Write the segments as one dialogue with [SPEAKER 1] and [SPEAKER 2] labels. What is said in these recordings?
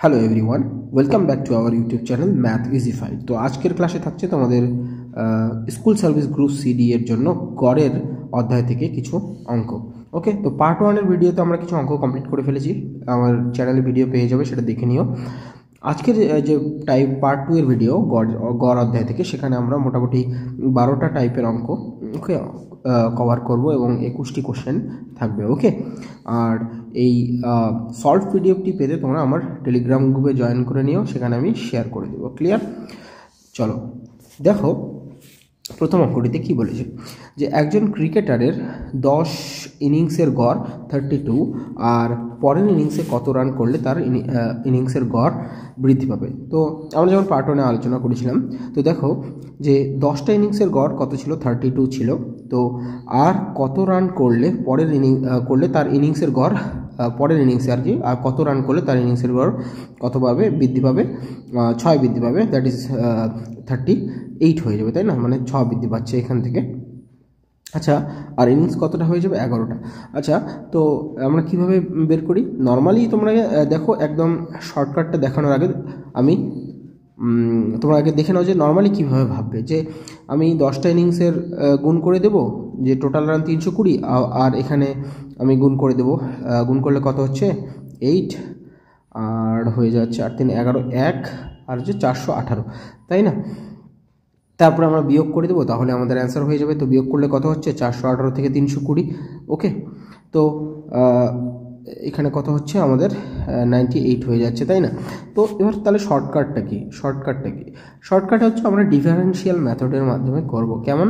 [SPEAKER 1] Hello everyone, welcome back to our YouTube channel math easified. তো আজকের ক্লাসে থাকছে তোমাদের স্কুল সার্ভিস গ্রুপ সিডি এর জন্য গড়ের অধ্যায় থেকে কিছু অঙ্ক। ওকে, তো পার্ট 1-এর ভিডিওতে আমরা কিছু অঙ্ক কমপ্লিট করে ফেলেছি, আমার চ্যানেলে ভিডিও পেয়ে যাবে, সেটা দেখে নিও। আজকের যে পার্ট 2-এর ভিডিও গড় অধ্যায় থেকে, সেখানে আমরা মোটামুটি 12টা টাইপের অঙ্ক ওকে কভার করব এবং 21টি কোশ্চেন থাকবে। ওকে, আর এই সলভ পিডিএফটি পেতে তোমরা আমার টেলিগ্রাম গ্রুপে জয়েন করে নিও, সেখানে আমি শেয়ার করে দেবো। ক্লিয়ার? চলো দেখো, প্রথম অঙ্কটিতে কি বলেছে যে একজন ক্রিকেটারের 10 ইনিংসের গড় 32, আর পরের ইনিংসে কত রান করলে তার ইনিংসের গড় বৃদ্ধি পাবে। তো আমরা যেমন পার্ট 1-এ আলোচনা করেছিলাম, তো দেখো যে 10টা ইনিংসের গড় কত ছিল, 32 ছিল। তো আর কত রান করলে পরের করলে তার ইনিংসের গড় পরের ইনিংসে আর কি, আর কত রান করলে তার ইনিংসের গড় কত পাবে, বৃদ্ধি পাবে, 6 বৃদ্ধি পাবে, দ্যাট ইজ 38 হয়ে যাবে, তাই না? মানে 6 বৃদ্ধি পাচ্ছে এখান থেকে। আচ্ছা, আর ইনিংস কতটা হয়ে যাবে? 11টা। আচ্ছা, তো আমরা কিভাবে বের করি? নর্মালি তোমরা দেখো, একদম শর্টকাটটা দেখানোর আগে আমি তোমরা আগে দেখে নাও যে নর্মালি কীভাবে ভাববে, যে আমি 10টা ইনিংসের গুণ করে দেব, যে টোটাল রান 320, আর এখানে আমি গুণ করে দেব, গুণ করলে কত হচ্ছে 8, আর হয়ে যাচ্ছে 8 3 11, 1 আর হচ্ছে 418, তাই না? তারপরে আমরা বিয়োগ করে দেবো, তাহলে আমাদের অ্যান্সার হয়ে যাবে। তো বিয়োগ করলে কত হচ্ছে 418 থেকে 320। ওকে, তো এখানে কত হচ্ছে আমাদের 98 হয়ে যাচ্ছে, তাই না? তো এবার তাহলে শর্টকাট হচ্ছে আমরা ডিফারেন্সিয়াল মেথডের মাধ্যমে করব। কেমন?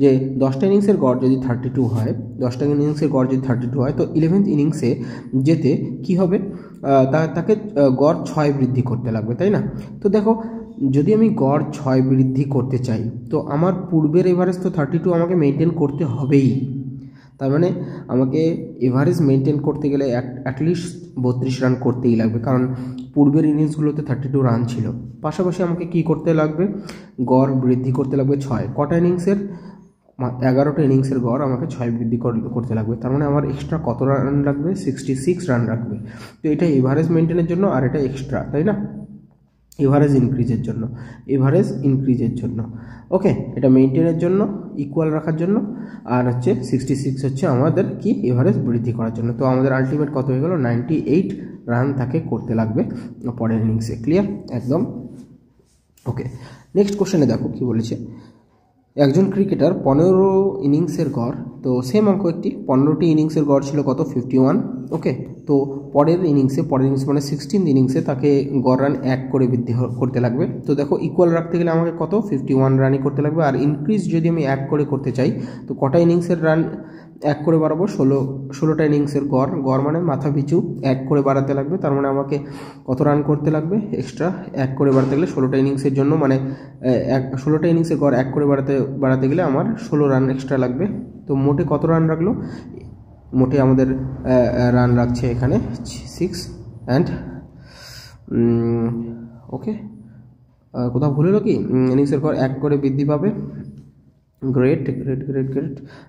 [SPEAKER 1] যে 10টা ইনিংসের গড় যদি 32 হয়, 10টা ইনিংসের গড় যদি 32 হয়, তো 11th ইনিংসে যেতে কি হবে, তাকে গড় 6 বৃদ্ধি করতে লাগবে, তাই না? তো দেখো, যদি আমি গড় 6 বৃদ্ধি করতে চাই, তো আমার পূর্বের এভারেজ তো 32 আমাকে মেনটেন করতে হবেই। তার মানে আমাকে এভারেজ মেনটেন করতে গেলে অ্যাটলিস্ট 32 রান করতেই লাগবে, কারণ পূর্বের ইনিংসগুলোতে 32 রান ছিল। পাশাপাশি আমাকে কি করতে লাগবে, গড় বৃদ্ধি করতে লাগবে 6। কটা ইনিংসের? 11টা ইনিংসের গড় আমাকে 6 বৃদ্ধি করতে লাগবে। তার মানে আমার এক্সট্রা কত রান লাগবে? 66 রান রাখবে। তো এটা এভারেজ মেনটেনের জন্য, আর এটা এক্সট্রা, তাই না? এভারেজ ইনক্রিজের জন্য। ওকে, এটা মেনটেনের জন্য, ইকুয়াল রাখার জন্য, আর হচ্ছে 66 হচ্ছে আমাদের কি, এভারেজ বৃদ্ধি করার জন্য। তো আমাদের আলটিমেট কত হয়ে গেল? 98 রান তাকে করতে লাগবে পরের ইনিংসে। ক্লিয়ার? একদম। ওকে, নেক্সট কোশ্চেনে দেখো কি বলেছে। একজন ক্রিকেটার 15 ইনিংসের গড়, তো সেম অঙ্ক একটি, 15টি ইনিংসের গড় ছিল কত? 51। ওকে, তো পরের ইনিংসে মানে 16th ইনিংসে তাকে গড় রান 1 করে বৃদ্ধি করতে লাগবে। তো দেখো, ইকুয়াল রাখতে গেলে আমাকে কত? 51 রানই করতে লাগবে। আর ইনক্রিজ যদি আমি 1 করে করতে চাই, তো কটা ইনিংসের রান 1 করে বাড়াবো? 16টা ইনিংসের গড় মানে মাথা পিছু 1 করে বাড়াতে লাগবে। তার মানে আমাকে কত রান করতে লাগবে এক্সট্রা? 1 করে বাড়াতে গেলে 16টা ইনিংসের জন্য, মানে 16টা ইনিংসের গড় 1 করে বাড়াতে গেলে আমার 16 রান এক্সট্রা লাগবে। তো মোটে কত রান রাখলো? মোটে আমাদের রান রাখছে এখানে 6 অ্যান্ড ওকে, কোথাও ভুল হলো কি? ইনিংসের গড় 1 করে বৃদ্ধি পাবে। গ্রেট।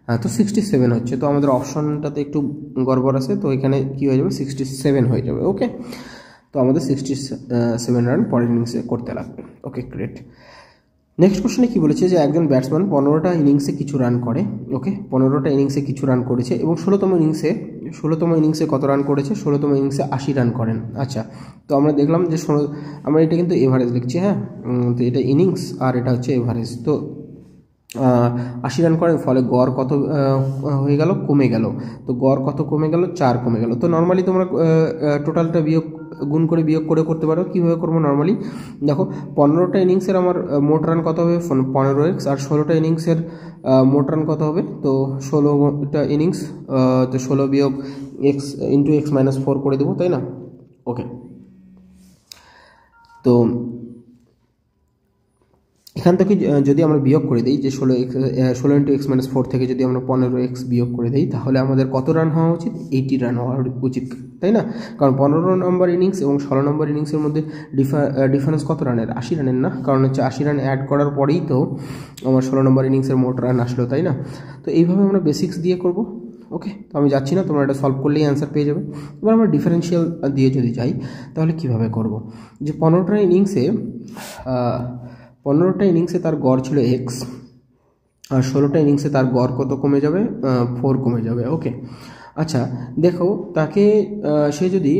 [SPEAKER 1] হ্যাঁ, তো 67 হচ্ছে। তো আমাদের অপশনটাতে একটু গড়বড় আছে, তো এখানে কি হয়ে যাবে? 67 হয়ে যাবে। ওকে, তো আমাদের 67 রান পরের ইনিংসে করতে লাগবে। ওকে, গ্রেট। নেক্সট কোশ্চেনে কি বলেছে যে একজন ব্যাটসম্যান 15টা ইনিংসে কিছু রান করে। ওকে, 15টা ইনিংসে কিছু রান করেছে এবং 16তম ইনিংসে কত রান করেছে? 16তম ইনিংসে 80 রান করেন। আচ্ছা, তো আমরা দেখলাম যে আমরা এটা কিন্তু এভারেজ লিখছি, হ্যাঁ, তো এটা ইনিংস আর এটা হচ্ছে এভারেজ। তো 80 রান করেন, ফলে গড় কত হয়ে গেল? কমে গেল। তো গড় কত কমে গেল? 4 কমে গেল। তো নর্মালি তোমরা টোটালটা গুণ করে বিয়োগ করে করতে পারো। কীভাবে করবো? নর্মালি দেখো, 15টা ইনিংসের আমার মোট রান কত হবে? 15x, আর 16টা ইনিংসের মোট রান কত হবে? তো 16টা ইনিংস, তো 16 বিয়োগ x ইন্টু x - 4 করে দেবো, তাই না? ওকে, তো এখান থেকে যদি আমরা বিয়োগ করে দিই, যে 16 ইন্টু x - 4 থেকে যদি আমরা 15x বিয়োগ করে দিই, তাহলে আমাদের কত রান হওয়া উচিত? 80 রান হওয়া উচিত, তাই না? কারণ 15 নম্বর ইনিংস এবং 16 নম্বর ইনিংসের মধ্যে ডিফারেন্স কত রানের? 80 রানের না, কারণ হচ্ছে 80 রান অ্যাড করার পরেই তো আমার 16 নম্বর ইনিংসের মোট রান আসলো, তাই না? তো এইভাবে আমরা বেসিক্স দিয়ে করব। ওকে, তো আমি যাচ্ছি না, তোমরা এটা সলভ করলেই অ্যান্সার পেয়ে যাবে। এবার আমরা ডিফারেন্সিয়াল দিয়ে যদি যাই তাহলে কিভাবে করব, যে 15টা ইনিংসে তার গড় ছিল এক্স, আর 16টা ইনিংসে তার গড় কত কমে যাবে, 4 কমে যাবে। ওকে, আচ্ছা দেখো তাকে সে যদি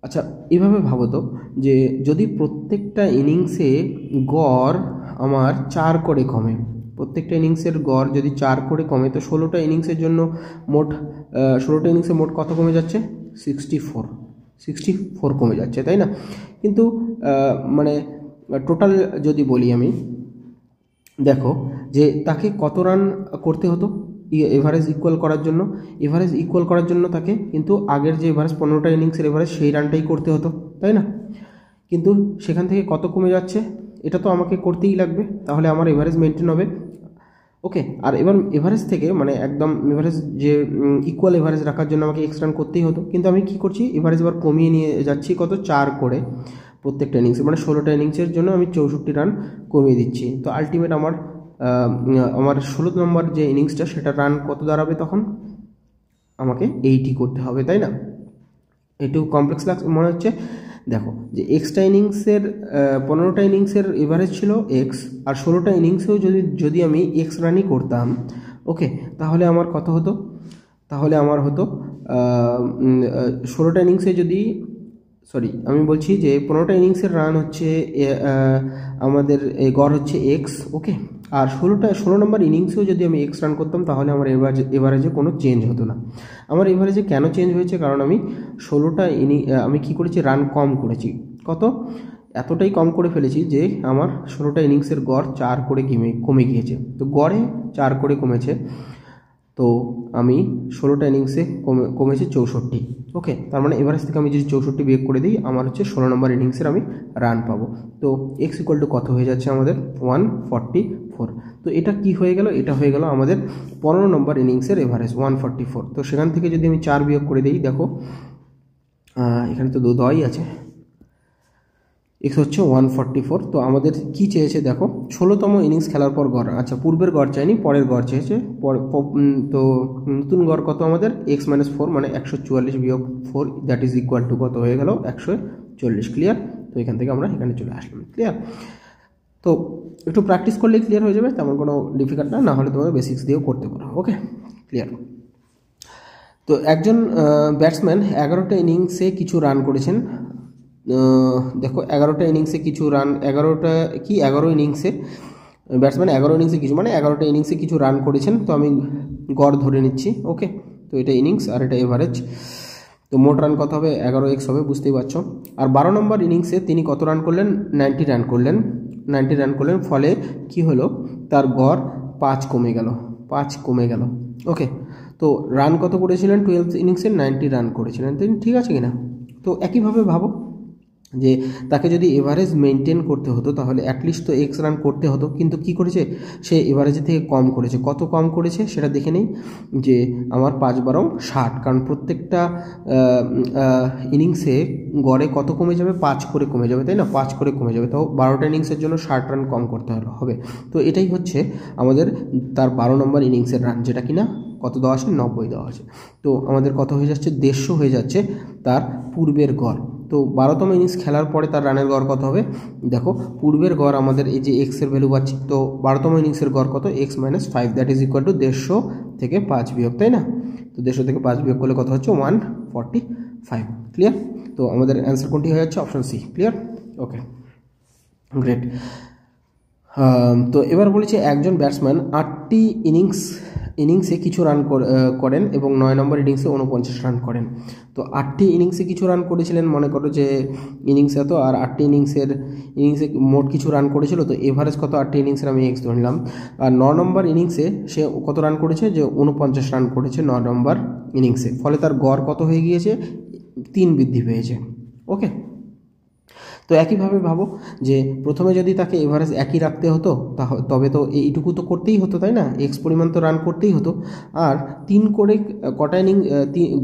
[SPEAKER 1] আচ্ছা এইভাবে ভাবো তো, যে যদি প্রত্যেকটা ইনিংসে গড় আমার 4 করে কমে, প্রত্যেকটা ইনিংসের গড় যদি 4 করে কমে, তো 16টা ইনিংসের জন্য মোট 16টা ইনিংসে মোট কত কমে যাচ্ছে, 64 কমে যাচ্ছে, তাই না? কিন্তু মানে টোটাল যদি বলি আমি, দেখো যে তাকে কত রান করতে হতো এভারেজ ইকুয়াল করার জন্য তাকে কিন্তু আগের যে এভারেজ 15টা ইনিংসের এভারেজ সেই রানটাই করতে হতো, তাই না? কিন্তু সেখান থেকে কত কমে যাচ্ছে, এটা তো আমাকে করতেই লাগবে, তাহলে আমার এভারেজ মেনটেন হবে। ওকে, আর এবার এভারেজ থেকে মানে একদম এভারেজ যে ইকুয়াল এভারেজ রাখার জন্য আমাকে এক্স রান করতেই হতো, কিন্তু আমি কি করছি, এভারেজ এবার কমিয়ে নিয়ে যাচ্ছি কত, 4 করে প্রত্যেকটা ইনিংসে, মানে 16টা ইনিংসের জন্য আমি 64 রান কমিয়ে দিচ্ছি। তো আলটিমেট আমার 16 নম্বর যে ইনিংসটা সেটা রান কত দাঁড়াবে, তখন আমাকে 80 করতে হবে, তাই না? একটু কমপ্লেক্স মনে হচ্ছে। দেখো যে এক্সট্রা ইনিংসের 15টা ইনিংসের এভারেজ ছিল এক্স, আর 16টা ইনিংসেও যদি আমি এক্স রানই করতাম, ওকে, তাহলে আমার কত হতো, তাহলে আমার হতো 16টা ইনিংসে যদি আমি বলছি যে 15টা ইনিংসের রান হচ্ছে আমাদের গড় হচ্ছে এক্স, ওকে, আর 16 নম্বর ইনিংসেও যদি আমি এক্স রান করতাম তাহলে আমার এভারেজে কোনো চেঞ্জ হতো না। আমার এভারেজে কেন চেঞ্জ হয়েছে, কারণ আমি 16টা আমি কী করেছি, রান কম করেছি, কত, এতটাই কম করে ফেলেছি যে আমার 16টা ইনিংসের গড় 4 করে কমে গিয়েছে। তো গড়ে 4 করে কমেছে, তো আমি 16টা ইনিংসে কমেছে 64। ওকে, তার মানে এভারেজ থেকে আমি যদি 64 বিয়োগ করে দিই, আমার হচ্ছে 16 নম্বর ইনিংসের আমি রান পাবো। তো এক্স ইকুয়াল টু কত হয়ে যাচ্ছে আমাদের, 144। তো এটা কি হয়ে গেল, এটা হয়ে গেল আমাদের 15 নম্বর ইনিংসের এভারেজ 144। তো সেখান থেকে যদি আমি 4 বিয়োগ করে দিই, দেখো এখানে তো 2 আছে, এক্স হচ্ছে 144। তো আমাদের কি চেয়েছে, দেখো 16তম ইনিংস খেলার পর গড়, আচ্ছা পূর্বের গড় চাইনি, পরের গড় চেয়েছে। তো নতুন গড় কত আমাদের, এক্স মাইনাস 4 মানে 144 বিয়োগ 4, দ্যাট ইজ ইকুয়াল টু কত হয়ে গেল, 140। ক্লিয়ার? তো এখান থেকে আমরা এখানে চলে আসলাম। ক্লিয়ার? তো একটু প্র্যাকটিস করলেই ক্লিয়ার হয়ে যাবে, তেমন কোনো ডিফিকাল্ট না হলে তোমাদের বেসিক্স দিয়েও করতে পারো। ওকে, ক্লিয়ার? তো একজন ব্যাটসম্যান 11টা ইনিংসে কিছু রান করেছেন। দেখো 11টা ইনিংসে কিছু রান, 11 ইনিংসে ব্যাটসম্যান 11 ইনিংসে কিছু, মানে 11টা ইনিংসে কিছু রান করেছেন। তো আমি গড় ধরে নিচ্ছি। ওকে, তো এটা ইনিংস আর এটা এভারেজ। তো মোট রান কত হবে, 11x হবে, বুঝতেই পারছো। আর 12 নম্বর ইনিংসে তিনি কত রান করলেন, 90 রান করলেন। ফলে কি হলো, তার গড় 5 কমে গেল। ওকে, তো রান কত করেছিলেন, 12 ইনিংসে 90 রান করেছিলেন, ঠিক আছে কিনা? তো একইভাবে ভাবো যে তাকে যদি এভারেজ মেনটেন করতে হতো তাহলে অ্যাটলিস্ট তো এক্স রান করতে হতো, কিন্তু কি করেছে, সে এভারেজের থেকে কম করেছে। কত কম করেছে সেটা দেখে নেই, যে আমার 5 12 60, কারণ প্রত্যেকটা ইনিংসে গড়ে কত কমে যাবে, 5 করে কমে যাবে, তাই না? 5 করে কমে যাবে, তো 12টা ইনিংসের জন্য 60 রান কম করতে হবে। তো এটাই হচ্ছে আমাদের তার 12 নম্বর ইনিংসের রান, যেটা কিনা কত দেওয়া আছে, 90 দেওয়া আছে। তো আমাদের কত হয়ে যাচ্ছে, 150 হয়ে যাচ্ছে তার পূর্বের গড়। তো 12তম ইনিংস খেলার পরে তার রানের গড় কত হবে, দেখো পূর্বের গড় আমাদের এই যে এক্সের ভ্যালু পাচ্ছি, তো 12তম ইনিংসের গড় কত, x minus 5, that is equal two 150 থেকে 5 বিয়োগ, তাই না? তো 150 থেকে 5 বিয়োগ করলে কত হচ্ছে, 145। ক্লিয়ার? তো আমাদের অ্যান্সার কোনটি হয়ে যাচ্ছে, অপশন সি। ক্লিয়ার? ওকে, গ্রেট। তো এবার বলেছি একজন ব্যাটসম্যান 8টি ইনিংসে কিছু রান করেন এবং 9 নম্বর ইনিংসে 49 রান করেন। তো 8টি ইনিংসে কিছু রান করেছিলেন, মনে করো যে ইনিংসে এত, আর 8টি ইনিংসে মোট কিছু রান করেছিল। তো এভারেজ কত 8টি ইনিংসের, আমি এক্স ধরে নিলাম। আর 9 নম্বর ইনিংসে সে কত রান করেছে, যে 49 রান করেছে 9 নম্বর ইনিংসে। ফলে তার গড় কত হয়ে গিয়েছে, 3 বৃদ্ধি পেয়েছে। ওকে, তো একইভাবে ভাবো যে প্রথমে যদি তাকে এভারেজ একই রাখতে হতো, তবে তো এইটুকু তো করতেই হতো, তাই না? এক্স পরিমাণ তো রান করতেই হতো। আর 3 করে কটা ইনিংস,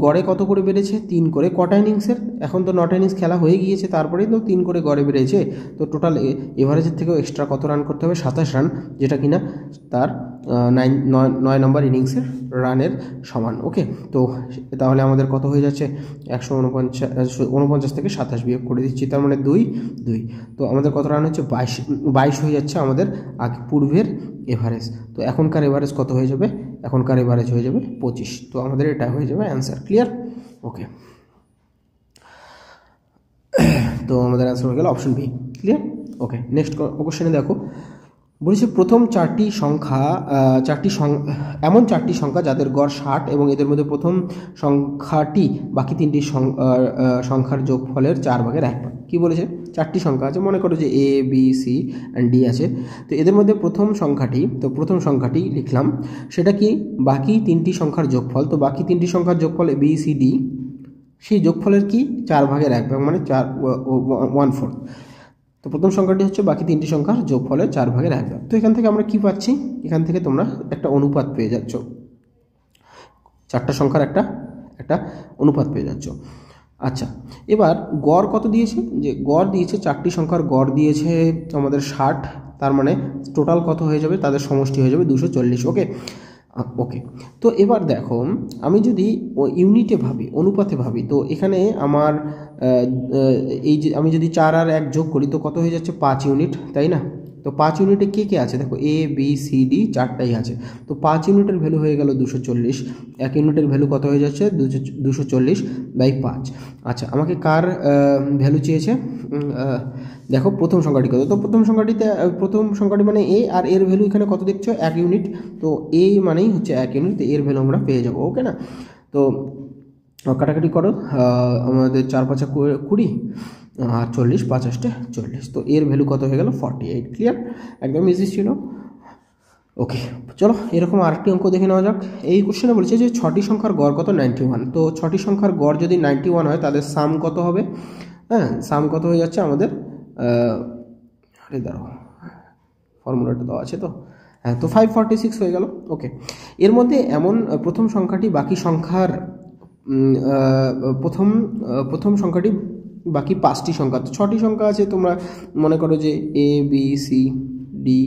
[SPEAKER 1] গড়ে কত করে বেড়েছে, 3 করে কটা ইনিংসের, এখন তো 9টা ইনিংস খেলা হয়ে গিয়েছে, তারপরেই তো 3 করে গড়ে বেড়েছে। তো টোটাল এভারেজের থেকেও এক্সট্রা কত রান করতে হবে, 27 রান, যেটা কিনা তার 9 নম্বর ইনিংসের রানের সমান। ওকে, তো তাহলে আমাদের কত হয়ে যাচ্ছে 149 থেকে 27 বিয়োগ করে দিচ্ছি, তার মানে 2। তো আমাদের কত রান হচ্ছে 22 হয়ে যাচ্ছে আমাদের আগে পূর্বের এভারেজ। তো এখনকার এভারেজ কত হয়ে যাবে, এখনকার এভারেজ হয়ে যাবে 25। তো আমাদের এটা হয়ে যাবে অ্যান্সার। ক্লিয়ার? ওকে, তো আমাদের অ্যান্সার হয়ে গেল অপশন বি। ক্লিয়ার? ওকে, নেক্সট কোশ্চেনে দেখো বলেছে প্রথম এমন চারটি সংখ্যা যাদের গড় 60 এবং এদের মধ্যে প্রথম সংখ্যাটি বাকি তিনটি সংখ্যার যোগফলের 4/1 কি বলেছে? চারটি সংখ্যা আছে, মনে করো যে A B C and D আছে। তো এদের মধ্যে প্রথম সংখ্যাটি লিখলাম, সেটা কি বাকি তিনটি সংখ্যার যোগফল। তো বাকি তিনটি সংখ্যার যোগফল এ বি সি ডি, সেই যোগফলের কি 4/1 মানে 1/4। তো প্রথম সংখ্যাটি হচ্ছে বাকি তিনটি সংখ্যার যোগফলের 4/1। তো এখান থেকে আমরা কি পাচ্ছি, এখান থেকে তোমরা একটা অনুপাত পেয়ে যাচ্ছ, চারটা সংখ্যার একটা অনুপাত পেয়ে যাচ্ছ। আচ্ছা, এবার গড় কত দিয়েছে, যে গড় দিয়েছে চারটি সংখ্যার গড় দিয়েছে আমাদের 60, তার মানে টোটাল কত হয়ে যাবে, তাদের সমষ্টি হয়ে যাবে 240। ওকে, তো এবার দেখো আমি যদি ইউনিটে ভাবি, অনুপাতে ভাবি, তো এখানে আমার এই যে আমি যদি 4 আর 1 যোগ করি তো কত হয়ে যাচ্ছে 5 ইউনিট, তাই না? তো 5 ইউনিটে কে আছে দেখো, এ বি সি ডি চারটাই আছে। তো 5 ইউনিটের ভ্যালু হয়ে গেল 240, 1 ইউনিটের ভ্যালু কত হয়ে যাচ্ছে 240/5। আচ্ছা, আমাকে কার ভ্যালু চেয়েছে, দেখো প্রথম সংখ্যাটি কত। তো প্রথম সংখ্যাটি মানে এ, আর এর ভ্যালু এখানে কত দেখছো 1 ইউনিট। তো এ মানেই হচ্ছে 1 ইউনিট, তো এর ভ্যালু আমরা পেয়ে যাবো। ওকে না? তো কাটাকাটি করো, আমাদের 4 5 20 আর 40 5 8 40, তো এর ভ্যালু কত হয়ে গেল 48। ক্লিয়ার? একদম ইজি ছিল। ওকে, চলো এরকম আরেকটি অঙ্ক দেখে নেওয়া যাক। এই কোশ্চেনে বলছে যে 6টি সংখ্যার গড় কত 91। তো 6টি সংখ্যার গড় যদি 91 হয় তাদের সাম কত হবে? হ্যাঁ, সাম কত হয়ে যাচ্ছে আমাদের, দাঁড়াও ফর্মুলাটা দেওয়া আছে তো, হ্যাঁ, তো 546 হয়ে গেল। ওকে, এর মধ্যে এমন প্রথম সংখ্যাটি বাকি সংখ্যার প্রথম সংখ্যাটি বাকি 5টি সংখ্যা। তো 6টি সংখ্যা আছে, তোমরা মনে করো যে A B C D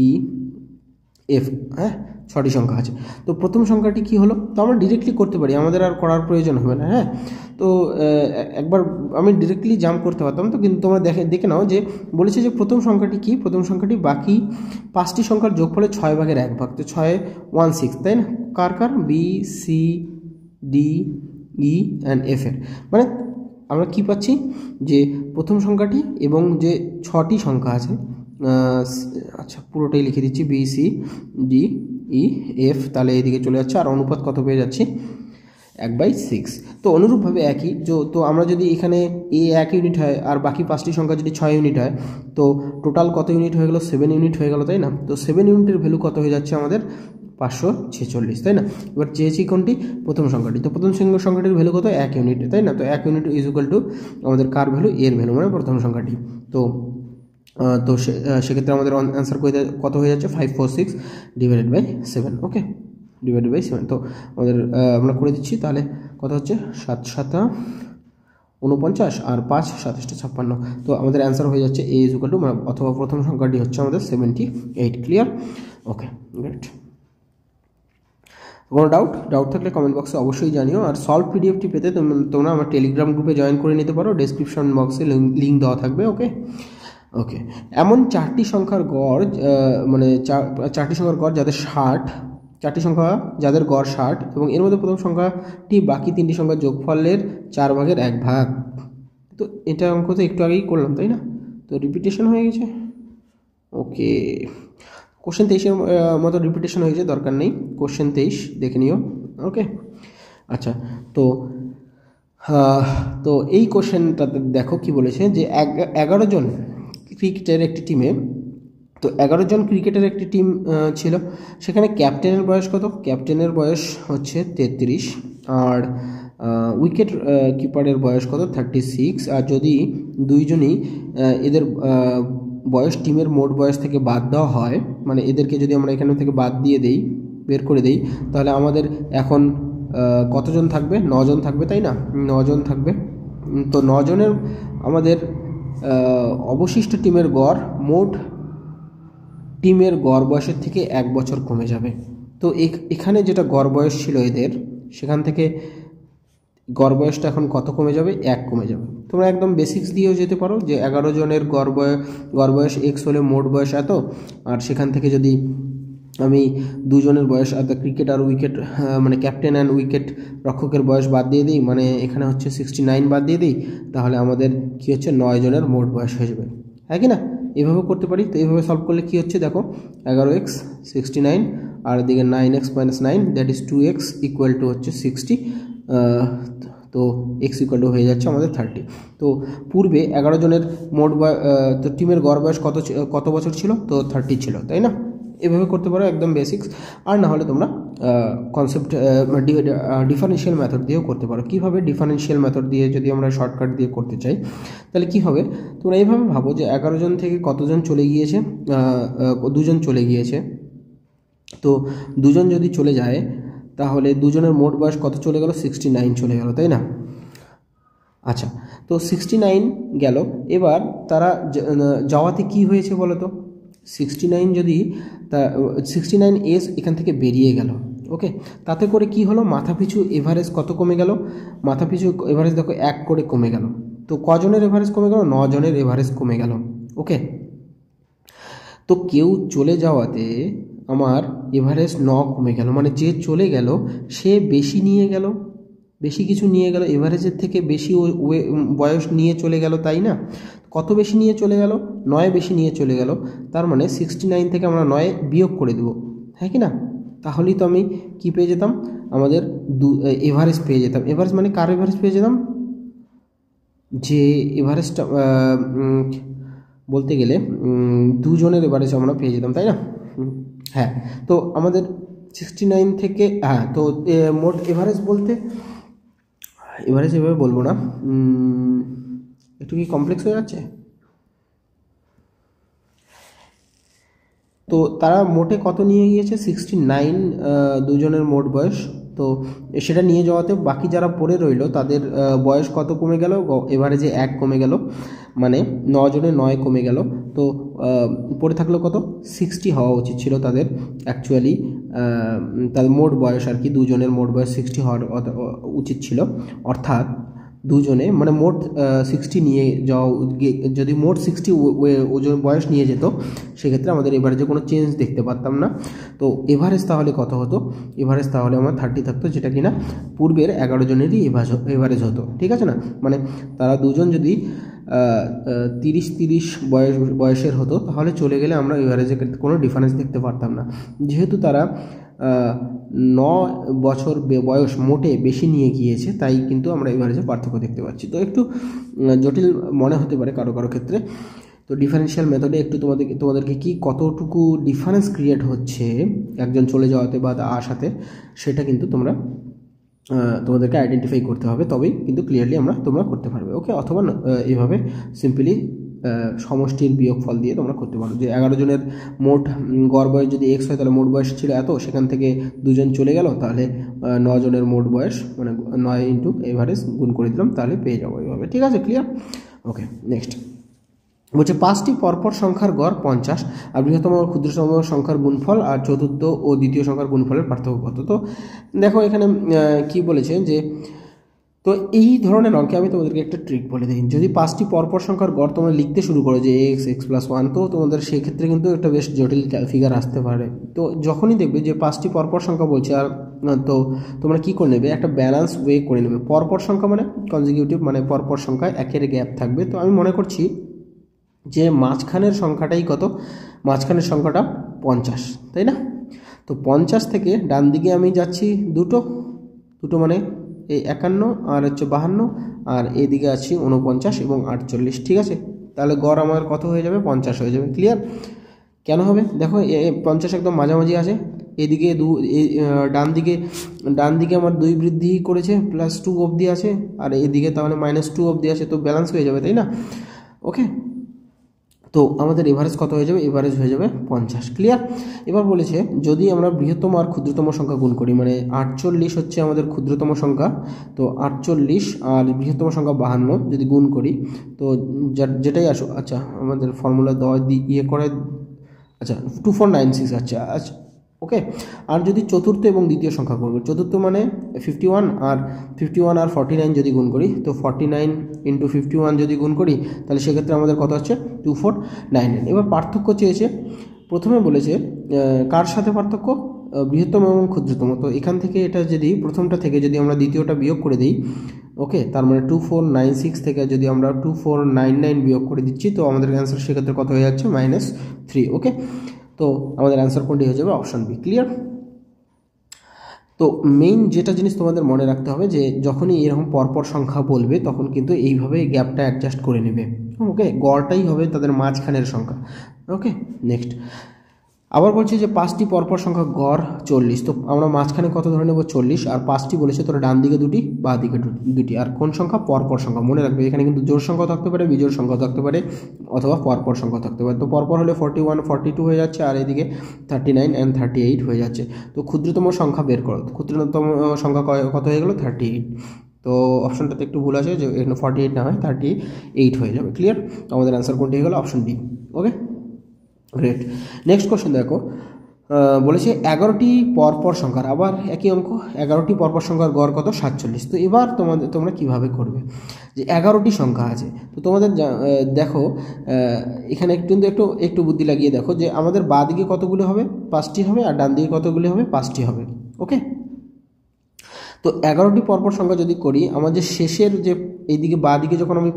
[SPEAKER 1] E F, হ্যাঁ 6টি সংখ্যা আছে। তো প্রথম সংখ্যাটি কি হলো, তো আমরা ডিরেক্টলি করতে পারি, আমাদের আর করার প্রয়োজন হবে না। হ্যাঁ, তো একবার আমি ডিরেক্টলি জাম্প করতে পারতাম, তো কিন্তু তোমরা দেখে নাও যে বলেছে যে প্রথম সংখ্যাটি কি, প্রথম সংখ্যাটি বাকি 5টি সংখ্যার যোগফলে 6/1 তো 6 16, তাই না? কার B C D E and F এর, মানে আমরা কি পাচ্ছি যে প্রথম সংখ্যাটি এবং যে 6টি সংখ্যা আছে, আচ্ছা পুরোটাই লিখে দিচ্ছি, B C D E F, তাহলে এইদিকে চলে যাচ্ছে, আর অনুপাত কত পেয়ে যাচ্ছি 1/6। তো অনুরূপভাবে একই, তো আমরা যদি এখানে এ 1 ইউনিট হয় আর বাকি 5টি সংখ্যা যদি 6 ইউনিট হয়, তো টোটাল কত ইউনিট হয়ে গেল 7 ইউনিট হয়ে গেল, তাই না? তো 7 ইউনিটের ভ্যালু কত হয়ে যাচ্ছে আমাদের 546, তাই না? এবার চেয়েছি কোনটি, প্রথম সংখ্যাটি। তো প্রথম সংখ্যাটির ভ্যালু কত 1 ইউনিট, তাই না? তো 1 ইউনিট ইজ ইকুয়াল টু আমাদের কার ভ্যালু, এর ভ্যালু, মানে প্রথম সংখ্যাটি। তো সেক্ষেত্রে আমাদের অ্যান্সার কত হয়ে যাচ্ছে 546/7। ওকে, /7। তো আমাদের আমরা করে দিচ্ছি, তাহলে কত হচ্ছে 7 7 49 আর 5 27 56। তো আমাদের অ্যান্সার হয়ে যাচ্ছে এ ইজ ইকুয়াল টু, অথবা প্রথম সংখ্যাটি হচ্ছে আমাদের 78। ক্লিয়ার? ওকে, গ্রেট। কোনো ডাউট থাকলে কমেন্ট বক্সে অবশ্যই জানিও। আর সলভ পিডিএফটি পেতে তোমরা আমার টেলিগ্রাম গ্রুপে জয়েন করে নিতে পারো, ডেসক্রিপশন বক্সে লিঙ্ক দেওয়া থাকবে। ওকে, এমন 4টি সংখ্যার গড়, মানে 4টি সংখ্যার গড় যাদের 60, 4টি সংখ্যা যাদের গড় 60 এবং এর মধ্যে প্রথম সংখ্যাটি বাকি 3টি সংখ্যার যোগফলের 4/1। তো এটা অঙ্ক তো একটু আগেই করলাম, তাই না? তো রিপিটেশন হয়ে গেছে। ওকে, কোশ্চেন 23-এর মতো রিপিটেশন হয়ে গেছে, দরকার নেই। কোশ্চেন 23 দেখে নিও। ওকে, আচ্ছা, তো এই কোশ্চেনটাতে দেখো কি বলেছে, যে 11 জন ক্রিকেটের একটি টিমে, তো 11 জন ক্রিকেটের একটি টিম ছিল, সেখানে ক্যাপ্টেনের বয়স কত? ক্যাপ্টেনের বয়স হচ্ছে 33, আর উইকেট কিপারের বয়স কত 36। আর যদি দুইজনই এদের বয়স টিমের মোট বয়স থেকে বাদ দেওয়া হয়, মানে এদেরকে যদি আমরা এখান থেকে বের করে দেই, তাহলে আমাদের এখন কতজন থাকবে? 9 জন থাকবে, তাই না? 9 জন থাকবে। তো 9 জনের আমাদের অবশিষ্ট টিমের গড় মোট টিমের গড় বয়সের থেকে 1 বছর কমে যাবে। তো এখানে যেটা গড় বয়স ছিল এদের, সেখান থেকে গড় বয়সটা এখন কত কমে যাবে, 1 কমে যাবে। তোমরা একদম বেসিক্স দিয়েও যেতে পারো যে 11 জনের গড় বয়স এক্স হলে মোট বয়স এত, আর সেখান থেকে যদি আমি দুজনের বয়স অর্থাৎ ক্রিকেট আর উইকেট মানে ক্যাপ্টেন অ্যান্ড উইকেট রক্ষকের বয়স বাদ দিয়ে দিই, মানে এখানে হচ্ছে 69 বাদ দিয়ে দিই, তাহলে আমাদের কী হচ্ছে 9 জনের মোট বয়স হয়ে যাবে, হ্যাঁ কি না? এভাবে করতে পারি। তো এইভাবে সলভ করলে কী হচ্ছে দেখো, 11x 69 আর এদিকে 9x - 9 that is 2x equal to হচ্ছে 60, তো x ইকুয়াল টু হয়ে যাচ্ছে আমাদের 30। তো পূর্বে 11 জনের মোট তো টিমের গড় বয়স কত বছর ছিল, তো 30 ছিল, তাই না? এভাবে করতে পারো একদম বেসিক্স। আর না হলে তোমরা কনসেপ্ট ডিফারেন্সিয়াল মেথড দিয়েও করতে পারো। কীভাবে? ডিফারেন্সিয়াল মেথড দিয়ে যদি আমরা শর্টকাট দিয়ে করতে চাই তাহলে কী হবে, তোমরা এইভাবে ভাবো যে 11 জন থেকে কতজন চলে গিয়েছে, 2 জন চলে গিয়েছে। তো 2 জন যদি চলে যায় তাহলে 2 জনের মোট বয়স কত চলে গেল, 69 চলে গেল, তাই না? আচ্ছা, তো 69 গেল। এবার তারা যাওয়াতে কি হয়েছে বলো তো, 69 যদি 69 এজ এখান থেকে বেরিয়ে গেল, ওকে, তাতে করে কি হলো, মাথাপিছু এভারেজ কত কমে গেল, মাথাপিছু এভারেজ দেখো 1 করে কমে গেল। তো কজনের এভারেজ কমে গেল, 9 জনের এভারেজ কমে গেল, ওকে। তো কেউ চলে যাওয়াতে আমার এভারেজ 9 কমে গেল, মানে যে চলে গেল সে বেশি নিয়ে গেল, বেশি কিছু নিয়ে গেল, এভারেজের থেকে বেশি বয়স নিয়ে চলে গেল, তাই না? কত বেশি নিয়ে চলে গেল, 9 বেশি নিয়ে চলে গেল। তার মানে 69 থেকে আমরা 9 বিয়োগ করে দেব, হ্যাঁ কি না? তাহলেই তো আমি কি পেয়ে যেতাম, আমাদের এভারেজ পেয়ে যেতাম। এভারেজ মানে কার এভারেজ পেয়ে যেতাম, যে এভারেজটা বলতে গেলে 2 জনের এভারেজ আমরা পেয়ে যেতাম, তাই না? হ্যাঁ, তো আমাদের 69 থেকে, হ্যাঁ, তো মোট এভারেজ বলতে, এভারেজ এভাবে বলবো না, একটু কি কমপ্লেক্স হয়ে যাচ্ছে। তো তারা মোটে কত নিয়ে গিয়েছে, 69 দুজনের মোট বয়স। তো সেটা নিয়ে যাওয়াতে বাকি যারা পড়ে রইল তাদের বয়স কত কমে গেল, এভারেজে 1 কমে গেল, মানে 9 জনের 9 কমে গেল। তো পড়ে থাকলো কত, 60 হওয়া উচিত ছিল তাদের অ্যাকচুয়ালি, তাদের মোট বয়স আর কি, দুজনের মোট বয়স 60 হওয়ার উচিত ছিল। অর্থাৎ দুজনে মানে মোট 60 নিয়ে যাওয়া, যদি মোট 60 ওজন বয়স নিয়ে যেত সেক্ষেত্রে আমাদের এভারেজে কোনো চেঞ্জ দেখতে পারতাম না। তো এভারেজ তাহলে কত হতো, এভারেজ তাহলে আমার 30 থাকতো, যেটা কিনা পূর্বের 11 জনেরই এভারেজ হতো, ঠিক আছে না? মানে তারা দুজন যদি 30 বয়সের হতো তাহলে চলে গেলে আমরা এভারেজে কোনো ডিফারেন্স দেখতে পারতাম না। যেহেতু তারা 9 বছর বয়স মোটে বেশি নিয়ে গিয়েছে, তাই কিন্তু আমরা এভারেজে পার্থক্য দেখতে পাচ্ছি। তো একটু জটিল মনে হতে পারে কারো কারো ক্ষেত্রে। তো ডিফারেন্সিয়াল মেথডে একটু তোমাদেরকে কি কতটুকু ডিফারেন্স ক্রিয়েট হচ্ছে একজন চলে যাওয়াতে বা আসাতে, সেটা কিন্তু তোমাদেরকে আইডেন্টিফাই করতে হবে, তবেই কিন্তু ক্লিয়ারলি তোমরা করতে পারবে, ওকে। অথবা এইভাবে সিম্পলি সমষ্টির বিয়োগফল দিয়ে তোমরা করতে পারো, যে 11 জনের মোট গড় বয়স যদি x হয় তাহলে মোট বয়স ছিল এত, সেখান থেকে 2 জন চলে গেল, তাহলে 9 জনের মোট বয়স মানে 9 ইন্টু এভারেজ গুণ করে দিলাম, তাহলে পেয়ে যাবো এইভাবে, ঠিক আছে? ক্লিয়ার? ওকে, নেক্সট বলছে 5টি পরপর সংখ্যার গড় 50 আর বৃহত্তম ও ক্ষুদ্রতম সংখ্যার গুণফল আর চতুর্থ ও দ্বিতীয় সংখ্যার গুণফলের পার্থক্য কত। তো দেখো এখানে কি বলেছে, যে তো এই ধরনের অঙ্কে আমি তোমাদেরকে একটা ট্রিক বলে দিই। যদি 5টি পরপর সংখ্যার গড় তোমরা লিখতে শুরু করো যে x+1, তো তোমাদের সেক্ষেত্রে কিন্তু একটা বেশ জটিল ফিগার আসতে পারে। তো যখনই দেখবে যে 5টি পরপর সংখ্যা বলছে, আর তো তোমরা কি করে নেবে, একটা ব্যালেন্স ওয়ে করে নেবে। পরপর সংখ্যা মানে কনজিকিউটিভ, মানে পরপর সংখ্যায় একের গ্যাপ থাকবে। তো আমি মনে করছি যে মাঝখানের সংখ্যাটাই কত, মাঝখানের সংখ্যাটা 50, তাই না? তো 50 থেকে ডান দিকে আমি যাচ্ছি দুটো মানে এই 51 আর হচ্ছে 52, আর এদিকে আছি 49 এবং 48, ঠিক আছে? তাহলে গড় আমার কত হয়ে যাবে, 50 হয়ে যাবে। ক্লিয়ার? কেন হবে দেখো, 50 একদম মাঝামাঝি আছে, এদিকে ডান দিকে আমার 2 বৃদ্ধি করেছে, +2 অবধি আছে, আর এদিকে তাহলে -2 অবধি আছে, তো ব্যালেন্স হয়ে যাবে, তাই না? ওকে, তো আমাদের এভারেজ কত হয়ে যাবে, এভারেজ হয়ে যাবে 50। ক্লিয়ার? এবার বলেছে যদি আমরা বৃহত্তম আর ক্ষুদ্রতম সংখ্যা গুণ করি, মানে 48 হচ্ছে আমাদের ক্ষুদ্রতম সংখ্যা, তো 48 আর বৃহত্তম সংখ্যা 52 যদি গুণ করি, তো যেটাই আসো, আচ্ছা আমাদের ফর্মুলা দেওয়া করে, আচ্ছা 2496, আচ্ছা ওকে। আর যদি চতুর্থ এবং দ্বিতীয় সংখ্যা গুণ করি, চতুর্থ মানে 51 আর 49 যদি গুণ করি, তো 49 ইন্টু 51 যদি গুণ করি তাহলে সেক্ষেত্রে আমাদের কত হচ্ছে 2499। এবার পার্থক্য চেয়েছে, প্রথমে বলেছে কার সাথে পার্থক্য, বৃহত্তম এবং ক্ষুদ্রতম। তো এখান থেকে এটা যদি প্রথমটা থেকে যদি আমরা দ্বিতীয়টা বিয়োগ করে দিই, ওকে, তার মানে 2496 থেকে যদি আমরা 2499 বিয়োগ করে দিচ্ছি, তো আমাদের অ্যান্সার সেক্ষেত্রে কত হয়ে যাচ্ছে -3। ওকে, তো আমাদের অ্যান্সার কোনটি হয়ে যাবে, অপশন বি। ক্লিয়ার? তো মেইন যেটা জিনিস তোমাদের মনে রাখতে হবে যে যখনই এরকম পরপর সংখ্যা বলবে তখন কিন্তু এইভাবে গ্যাপটা অ্যাডজাস্ট করে নেবে। ওকে, গড়টাই হবে তাদের মাঝখানের সংখ্যা। ওকে, নেক্সট আবার বলছি যে 5টি পরপর সংখ্যা গড় 40, তো আমরা মাঝখানে কত ধরে নেব 40, আর 5টি বলেছে তোরা ডান দিকে দুটি বাঁ দিকে দুটি, আর কোন সংখ্যা পরপর সংখ্যা মনে রাখবে, এখানে কিন্তু জোড় সংখ্যা থাকতে পারে, বিজোড় সংখ্যা থাকতে পারে, অথবা পরপর সংখ্যা থাকতে পারে। তো পরপর হলে 41 42 হয়ে যাচ্ছে, আর এদিকে 39 and 38 হয়ে যাচ্ছে। তো ক্ষুদ্রতম সংখ্যা বের করো, ক্ষুদ্রতম সংখ্যা কত হয়ে গেল 38। তো অপশনটাতে একটু ভুল আছে, যে এখানে 48 না হয় 38 হয়ে যাবে। ক্লিয়ার? আমাদের অ্যান্সার কোনটি হয়ে গেল, অপশন ডি। ওকে, গ্রেট। নেক্সট কোশ্চেন দেখো, বলেছে 11টি পরপর সংখ্যার, আবার একই অঙ্ক, 11টি পরপর সংখ্যার গড় কত 47। তো এবার তোমরা কিভাবে করবে, যে 11টি সংখ্যা আছে, তো তোমাদের দেখো এখানে একটু বুদ্ধি লাগিয়ে দেখো যে আমাদের বাঁ দিকে কতগুলো হবে 5টি হবে, আর ডান দিকে কতগুলো হবে 5টি হবে। ওকে, তো 11টি পরপর সংখ্যা যদি করি, আমাদের শেষের যে এইদিকে বাঁ দিকে যখন আমি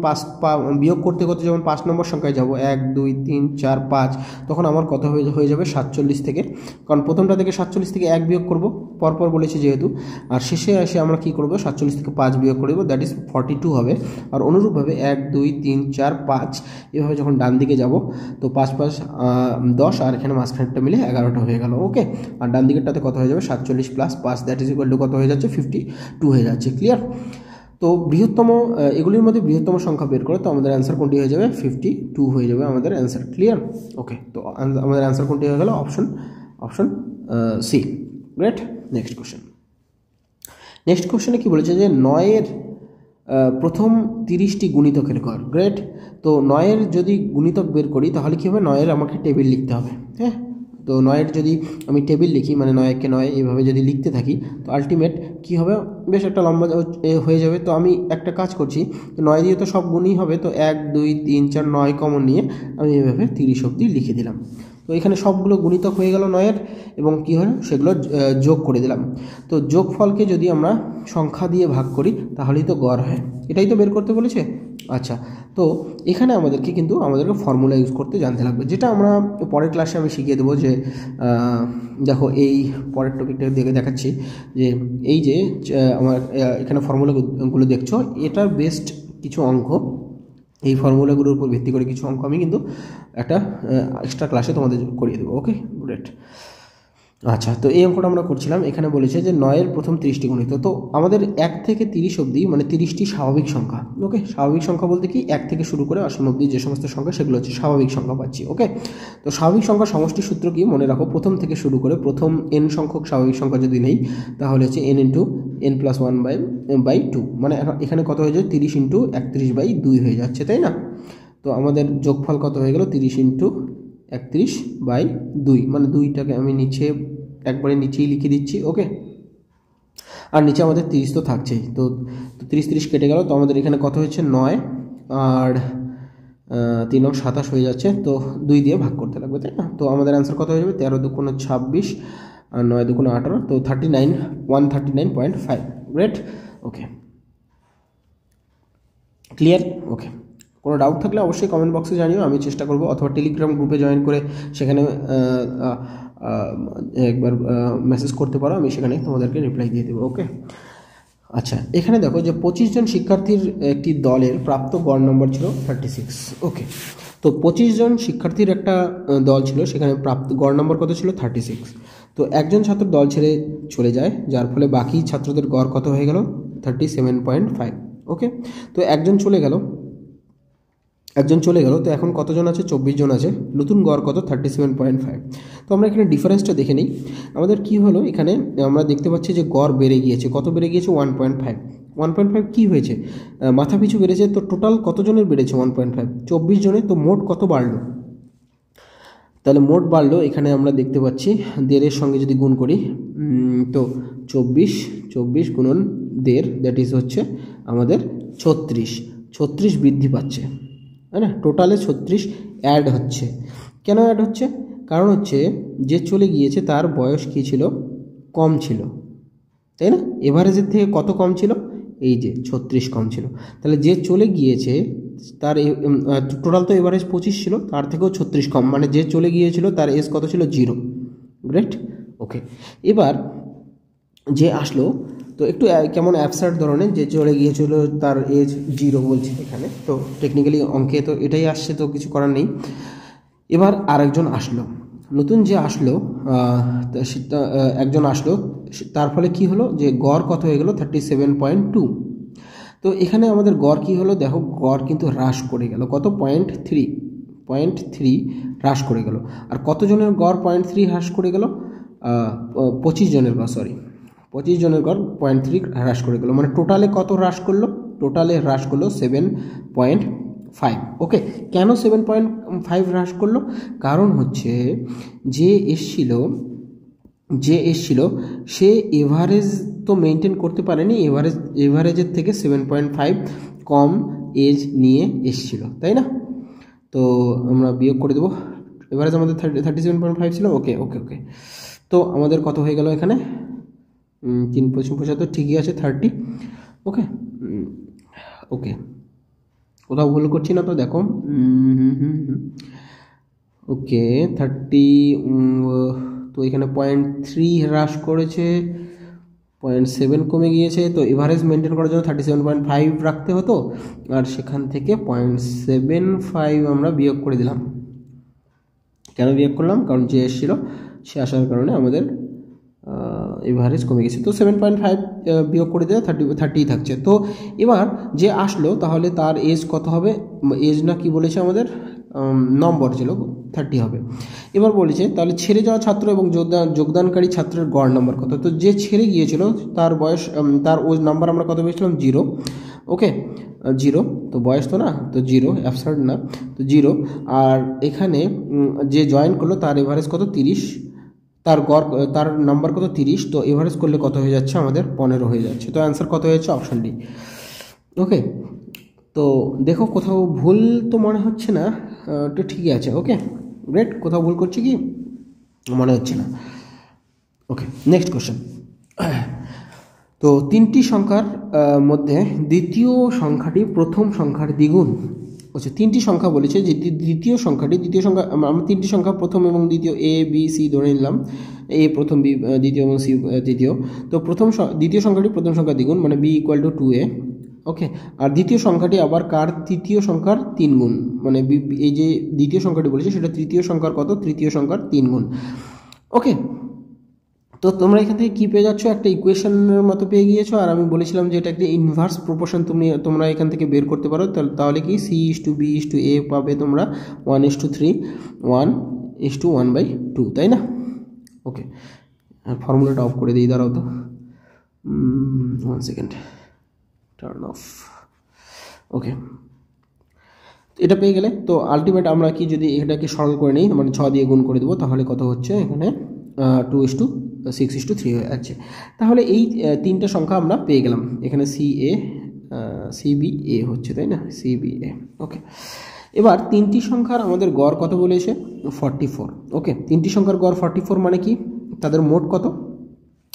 [SPEAKER 1] বিয়োগ করতে করতে যখন 5 নম্বর সংখ্যায় যাব, 1 2 3 4 5, তখন আমার কত হয়ে যাবে 47 থেকে, কারণ প্রথমটা থেকে 47 থেকে 1 বিয়োগ করব, পরপর বলেছি যেহেতু, আর শেষে এসে আমরা কি করব 47 থেকে 5 বিয়োগ করব, দ্যাট ইজ 42 হবে। আর অনুরূপভাবে 1 2 3 4 5 এভাবে যখন ডান দিকে যাব, তো 5 5 10, আর এখানে মাঝখানেরটা মিলে 11টা হয়ে গেল। ওকে, আর ডান দিকেরটাতে কত হয়ে যাবে 47 plus 5, that is equal two কত হয়ে যাচ্ছে 52 হয়ে যাচ্ছে। ক্লিয়ার? তো বৃহত্তম, এগুলির মধ্যে বৃহত্তম সংখ্যা বের করে, তো আমাদের অ্যান্সার কোনটি হয়ে যাবে 52 হয়ে যাবে আমাদের অ্যান্সার। ক্লিয়ার? ওকে, তো আমাদের অ্যান্সার কোনটি হয়ে গেল, অপশন সি। গ্রেট। নেক্সট কোশ্চেনে কি বলেছে, যে 9-এর প্রথম 30টি গুণিতকের গড়। গ্রেট। তো 9-এর যদি গুণিতক বের করি তাহলে কি হবে, 9-এর আমাকে টেবিল লিখতে হবে। হ্যাঁ, তো 9-এর যদি আমি টেবিল লিখি, মানে 9 কে 9 এইভাবে যদি লিখতে থাকি, তো আলটিমেট কি হবে, বেশ একটা লম্বা হয়ে যাবে। তো আমি একটা কাজ করছি, তো 9 দিয়ে তো সব গুণই হবে, তো 1 2 3 4 9 কমন নিয়ে আমি এভাবে 30 অবধি লিখে দিলাম। তো এখানে সবগুলো গুণিতক হয়ে গেল 9-এর, এবং কী হলো সেগুলো যোগ করে দিলাম। তো যোগফলকে যদি আমরা সংখ্যা দিয়ে ভাগ করি তাহলেই তো গড় হয়, এটাই তো বের করতে বলেছে। আচ্ছা, তো এখানে আমাদেরকে ফর্মুলা ইউজ করতে জানতে লাগবে, যেটা আমরা পরের ক্লাসে আমি শিখিয়ে দেবো। যে দেখো এই পরের টপিকটা দেখাচ্ছি, যে এই যে আমার এখানে ফর্মুলাগুলো দেখছো, এটার বেস্ট কিছু অঙ্ক, এই ফর্মুলাগুলোর উপর ভিত্তি করে কিছু অঙ্ক আমি কিন্তু একটা এক্সট্রা ক্লাসে তোমাদের করিয়ে দেবো। ওকে, গ্রেট। আচ্ছা, তো এই অঙ্কটা আমরা করছিলাম, এখানে বলেছে যে 9-এর প্রথম 30টি গুণিত। তো আমাদের 1 থেকে 30 অবধি মানে 30টি স্বাভাবিক সংখ্যা। ওকে, স্বাভাবিক সংখ্যা বলতে কি, 1 থেকে শুরু করে অসীম অবধি যে সমস্ত সংখ্যা সেগুলো হচ্ছে স্বাভাবিক সংখ্যা পাচ্ছি। ওকে, তো স্বাভাবিক সংখ্যা সমষ্টির সূত্র কি মনে রাখো, প্রথম থেকে শুরু করে প্রথম n সংখ্যক স্বাভাবিক সংখ্যা যদি নেই, তাহলে হচ্ছে n × n+1/2, মানে এখানে কত হয়ে যায় 30 × 31/2 হয়ে যাচ্ছে, তাই না? তো আমাদের যোগফল কত হয়ে গেল 30 × 31/2, মানে 2টাকে আমি একবারে নিচেই লিখে দিচ্ছি। ওকে, আর নিচে আমাদের 30 তো থাকছেই, তো 30 কেটে গেল, তো আমাদের এখানে কত হচ্ছে 9, আর 3 × 27 হয়ে যাচ্ছে, তো 2 দিয়ে ভাগ করতে লাগবে, তাই না? তো আমাদের অ্যান্সার কত হয়ে যাবে 13 × 2 = 26, আর 9 × 2 = 18, তো 139.5। গ্রেট। ওকে, ক্লিয়ার? ওকে, কোনো ডাউট থাকলে অবশ্যই কমেন্ট বক্সে জানিও, আমি চেষ্টা করব, অথবা টেলিগ্রাম গ্রুপে জয়েন করে সেখানে একবার মেসেজ করতে পারো, আমি সেখানে তোমাদেরকে রিপ্লাই দিয়ে দেবো। ওকে, আচ্ছা, এখানে দেখো যে 25 জন শিক্ষার্থীর একটি দলের প্রাপ্ত গড় নম্বর ছিল 36। ওকে, তো 25 জন শিক্ষার্থীর একটা দল ছিল, সেখানে প্রাপ্ত গড় নম্বর কত ছিল 36। তো একজন ছাত্র দল ছেড়ে চলে যায়, যার ফলে বাকি ছাত্রদের গড় কত হয়ে গেল 37.5। ওকে, তো একজন চলে গেল, তো এখন কতজন আছে 24 জন আছে, নতুন গড় কত 37.5। তো আমরা এখানে ডিফারেন্সটা দেখে নিই। আমাদের কি হলো, এখানে আমরা দেখতে পাচ্ছি যে গড় বেড়ে গিয়েছে, কত বেড়ে গিয়েছে 1.5 কি হয়েছে, মাথা পিছু বেড়েছে। তো টোটাল কতজনের বেড়েছে 1.5, 24 জনের, তো মোট কত বাড়লো তাহলে মোট বাড়লো, এখানে আমরা দেখতে পাচ্ছি 1.5-এর সঙ্গে যদি গুণ করি তো 24 গুণন 1.5 দ্যাট ইজ হচ্ছে আমাদের 36 বৃদ্ধি পাচ্ছে, তাই না? টোটালে 36 অ্যাড হচ্ছে। কেন অ্যাড হচ্ছে? কারণ হচ্ছে যে চলে গিয়েছে তার বয়স কী ছিল? কম ছিল, তাই না? এভারেজের থেকে কত কম ছিল? এই যে 36 কম ছিল। তাহলে যে চলে গিয়েছে তার টোটাল তো এভারেজ 25 ছিল, তার থেকেও 36 কম, মানে যে চলে গিয়েছিল তার এজ কত ছিল? 0। গ্রেট, ওকে। এবার যে আসলো, তো একটু কেমন অ্যাবসার্ড ধরনের, যে চলে গিয়েছিল তার এজ 0 বলছে এখানে, তো টেকনিক্যালি অঙ্কে তো এটাই আসছে, তো কিছু করার নেই। এবার আরেকজন আসলো, নতুন যে আসলো একজন আসলো, তার ফলে কি হলো? যে গড় কত হয়ে গেল? 37.2। তো এখানে আমাদের গড় কি হলো? দেখো গড় কিন্তু হ্রাস করে গেল, কত? 0.3 হ্রাস করে গেল। আর কতজনের গড় 0.3 হ্রাস করে গেল? 25 জনের গড়, 25 জনের গড় 0.3 হ্রাস করে গেল, মানে টোটালে কত হ্রাস করলো? টোটালে হ্রাস করলো 7.5। ওকে, কেন 7.5 হ্রাস করলো? কারণ হচ্ছে যে এসছিল সে এভারেজ তো মেনটেন করতে পারেনি, এভারেজের থেকে 7.5 কম এজ নিয়ে এসছিল, তাই না? তো আমরা বিয়োগ করে দেবো, এভারেজ আমাদের 37.5 ছিল। ওকে, তো আমাদের কত হয়ে গেল এখানে? 3.75, ঠিকই আছে, 30। ওকে, কোথাও ভুল করছি না তো? দেখো, ওকে 30, তো এখানে 0.3 হ্রাস করেছে, 0.7 কমে গিয়েছে, তো এভারেজ মেনটেন করার জন্য 37.5 রাখতে হতো, আর সেখান থেকে 0.75 আমরা বিয়োগ করে দিলাম। কেন বিয়োগ করলাম? কারণ যে এসেছিল সে আসার কারণে আমাদের এভারেজ কমে গেছে, তো 7.5 বিয়োগ করে দিলে 30 থাকছে। তো এবার যে আসলো তাহলে তার এজ কত হবে? এজ না কি বলেছে আমাদের? নম্বর ছিল 30 হবে। এবার বলেছে তাহলে ছেড়ে যাওয়া ছাত্র এবং যোগদানকারী ছাত্রের গড় নাম্বার কত? তো যে ছেড়ে গিয়েছিল তার বয়স, তার ওই নাম্বার আমরা কত পেয়েছিলাম? 0। ওকে, 0, তো বয়স তো না, তো 0, অ্যাবসার্ড না, তো 0। আর এখানে যে জয়েন করলো তার এভারেজ কত? 30, তার গড়, তার নাম্বার কত? 30, তো এভারেজ করলে কত হয়ে যাচ্ছে আমাদের? 15 হয়ে যাচ্ছে। তো অ্যান্সার কত হয়েছে? Option D. ওকে, তো দেখো কোথাও ভুল তো মনে হচ্ছে না, তো ঠিকই আছে। ওকে, গ্রেট, কোথাও ভুল করছি কি? মনে হচ্ছে না। ওকে, নেক্সট কোশ্চেন। তো 3টি সংখ্যার মধ্যে দ্বিতীয় সংখ্যাটি প্রথম সংখ্যার দ্বিগুণ। আচ্ছা, 3টি সংখ্যা বলেছে যে দ্বিতীয় সংখ্যা, আমরা 3টি সংখ্যা প্রথম এবং দ্বিতীয়, এ বি সি ধরে নিলাম, এ প্রথম, বি দ্বিতীয় এবং সি তৃতীয়। তো দ্বিতীয় সংখ্যাটি প্রথম সংখ্যার দ্বিগুণ, মানে বি = 2a। ওকে, আর দ্বিতীয় সংখ্যাটি আবার কার? তৃতীয় সংখ্যার 3 গুণ, মানে এই যে দ্বিতীয় সংখ্যাটি বলেছে সেটা তৃতীয় সংখ্যার কত? তৃতীয় সংখ্যার 3 গুণ। ওকে, তো তোমরা এখান থেকে কী পেয়ে যাচ্ছ? একটা ইকুয়েশনের মতো পেয়ে গিয়েছো, আর আমি বলেছিলাম যে এটা একটা ইনভার্স প্রপোর্শন তোমরা এখান থেকে বের করতে পারো। তাহলে কি C/B/A পাবে তোমরা 1:3, 1:1/2, তাই না? ওকে, ফর্মুলাটা অফ করে দিই, দাঁড়াও তো, 1 সেকেন্ড, টার্ন অফ। ওকে, এটা পেয়ে গেলে তো আলটিমেট আমরা কি যদি এটাকে সরল করে নিই, মানে 6 দিয়ে গুণ করে দেবো, তাহলে কত হচ্ছে এখানে? 2:6:3 হয়ে যাচ্ছে। তাহলে এই 3টে সংখ্যা আমরা পেয়ে গেলাম। এখানে CBA হচ্ছে, তাই না? CBA। ওকে, এবার 3টি সংখ্যার আমাদের গড় কত বলেছে? 44। ওকে, 3টি সংখ্যার গড় 44, মানে কি? তাদের মোট কত?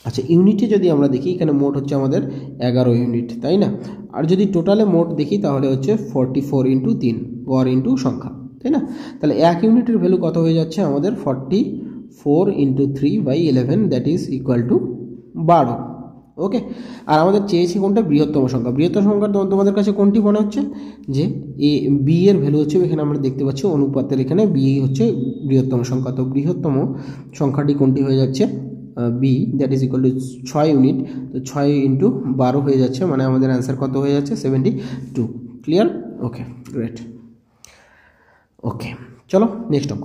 [SPEAKER 1] আচ্ছা, ইউনিটে যদি আমরা দেখি, এখানে মোট হচ্ছে আমাদের 11 ইউনিট, তাই না? আর যদি টোটালে মোট দেখি তাহলে হচ্ছে 44 × 3, গড় ইন্টু সংখ্যা, তাই না? তাহলে 1 ইউনিটের ভ্যালু কত হয়ে যাচ্ছে আমাদের? 44 × 3/11, দ্যাট ইজ ইকুয়াল টু 12। ওকে, আর আমাদের চেয়েছি কোনটা? বৃহত্তম সংখ্যা। বৃহত্তম সংখ্যা তোমাদের কাছে কোনটি মনে হচ্ছে? যে বি এর ভ্যালু হচ্ছে, এখানে আমরা দেখতে পাচ্ছি অনুপাতের, এখানে বি হচ্ছে বৃহত্তম সংখ্যা। তো বৃহত্তম সংখ্যাটি কোনটি হয়ে যাচ্ছে? B, that is equal to 6 unit. তো 6 × 12 হয়ে যাচ্ছে, মানে আমাদের অ্যান্সার কত হয়ে যাচ্ছে? 72। ক্লিয়ার? ওকে, গ্রেট। ওকে, চলো নেক্সট অঙ্ক।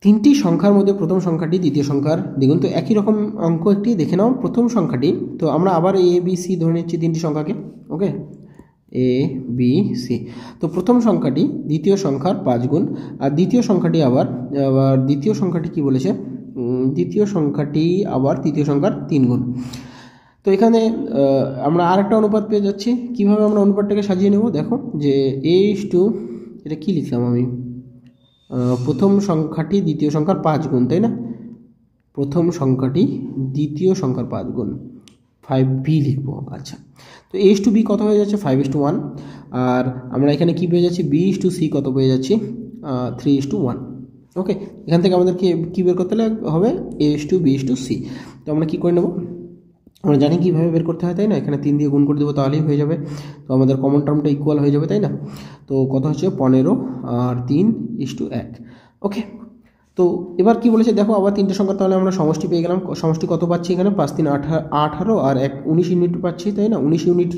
[SPEAKER 1] 3টি সংখ্যার মধ্যে প্রথম সংখ্যাটি দ্বিতীয় সংখ্যার দ্বিগুণ। তো একই রকম অঙ্ক একটি দেখে নাও। প্রথম সংখ্যাটি, তো আমরা আবার A B C ধরে নিচ্ছি 3টি সংখ্যাকে। ওকে, এ বি সি। তো প্রথম সংখ্যাটি দ্বিতীয় সংখ্যার 5 গুণ, আর দ্বিতীয় সংখ্যাটি আবার দ্বিতীয় সংখ্যাটি কি বলেছে, দ্বিতীয় সংখ্যাটি আবার তৃতীয় সংখ্যার 3 গুণ। তো এখানে আমরা আরেকটা অনুপাত পেয়ে যাচ্ছি। কিভাবে আমরা অনুপাতটাকে সাজিয়ে নেব, দেখো যে a:, এটা কি লিখলাম আমি, প্রথম সংখ্যাটি দ্বিতীয় সংখ্যার 5 গুণ, তাই না? প্রথম সংখ্যাটি দ্বিতীয় সংখ্যার 5 গুণ, 5b লিখবো। আচ্ছা, তো a:b কত হয়ে যাচ্ছে, 5:1। আর আমরা এখানে কি পেয়ে যাচ্ছি, b:c কত পেয়ে যাচ্ছি, 3:1। ওকে, এখান থেকে আমাদের কি বের করতে হবে, a:b:c। তো আমরা কি করে নেব, আমরা জানি কীভাবে বের করতে হয়, তাই না? এখানে 3 দিয়ে গুণ করে দেবো, তাহলেই হয়ে যাবে। তো আমাদের কমন টার্মটা ইকুয়াল হয়ে যাবে, তাই না? তো কত হচ্ছে, 15 আর 3:1। ওকে, তো এবার কি বলেছে দেখো, আবার 3টে সংখ্যা, তাহলে আমরা সমষ্টি পেয়ে গেলাম। সমষ্টি কত পাচ্ছি এখানে, 5 3 18 আর 19 ইউনিট পাচ্ছি, তাই না? 19 ইউনিট।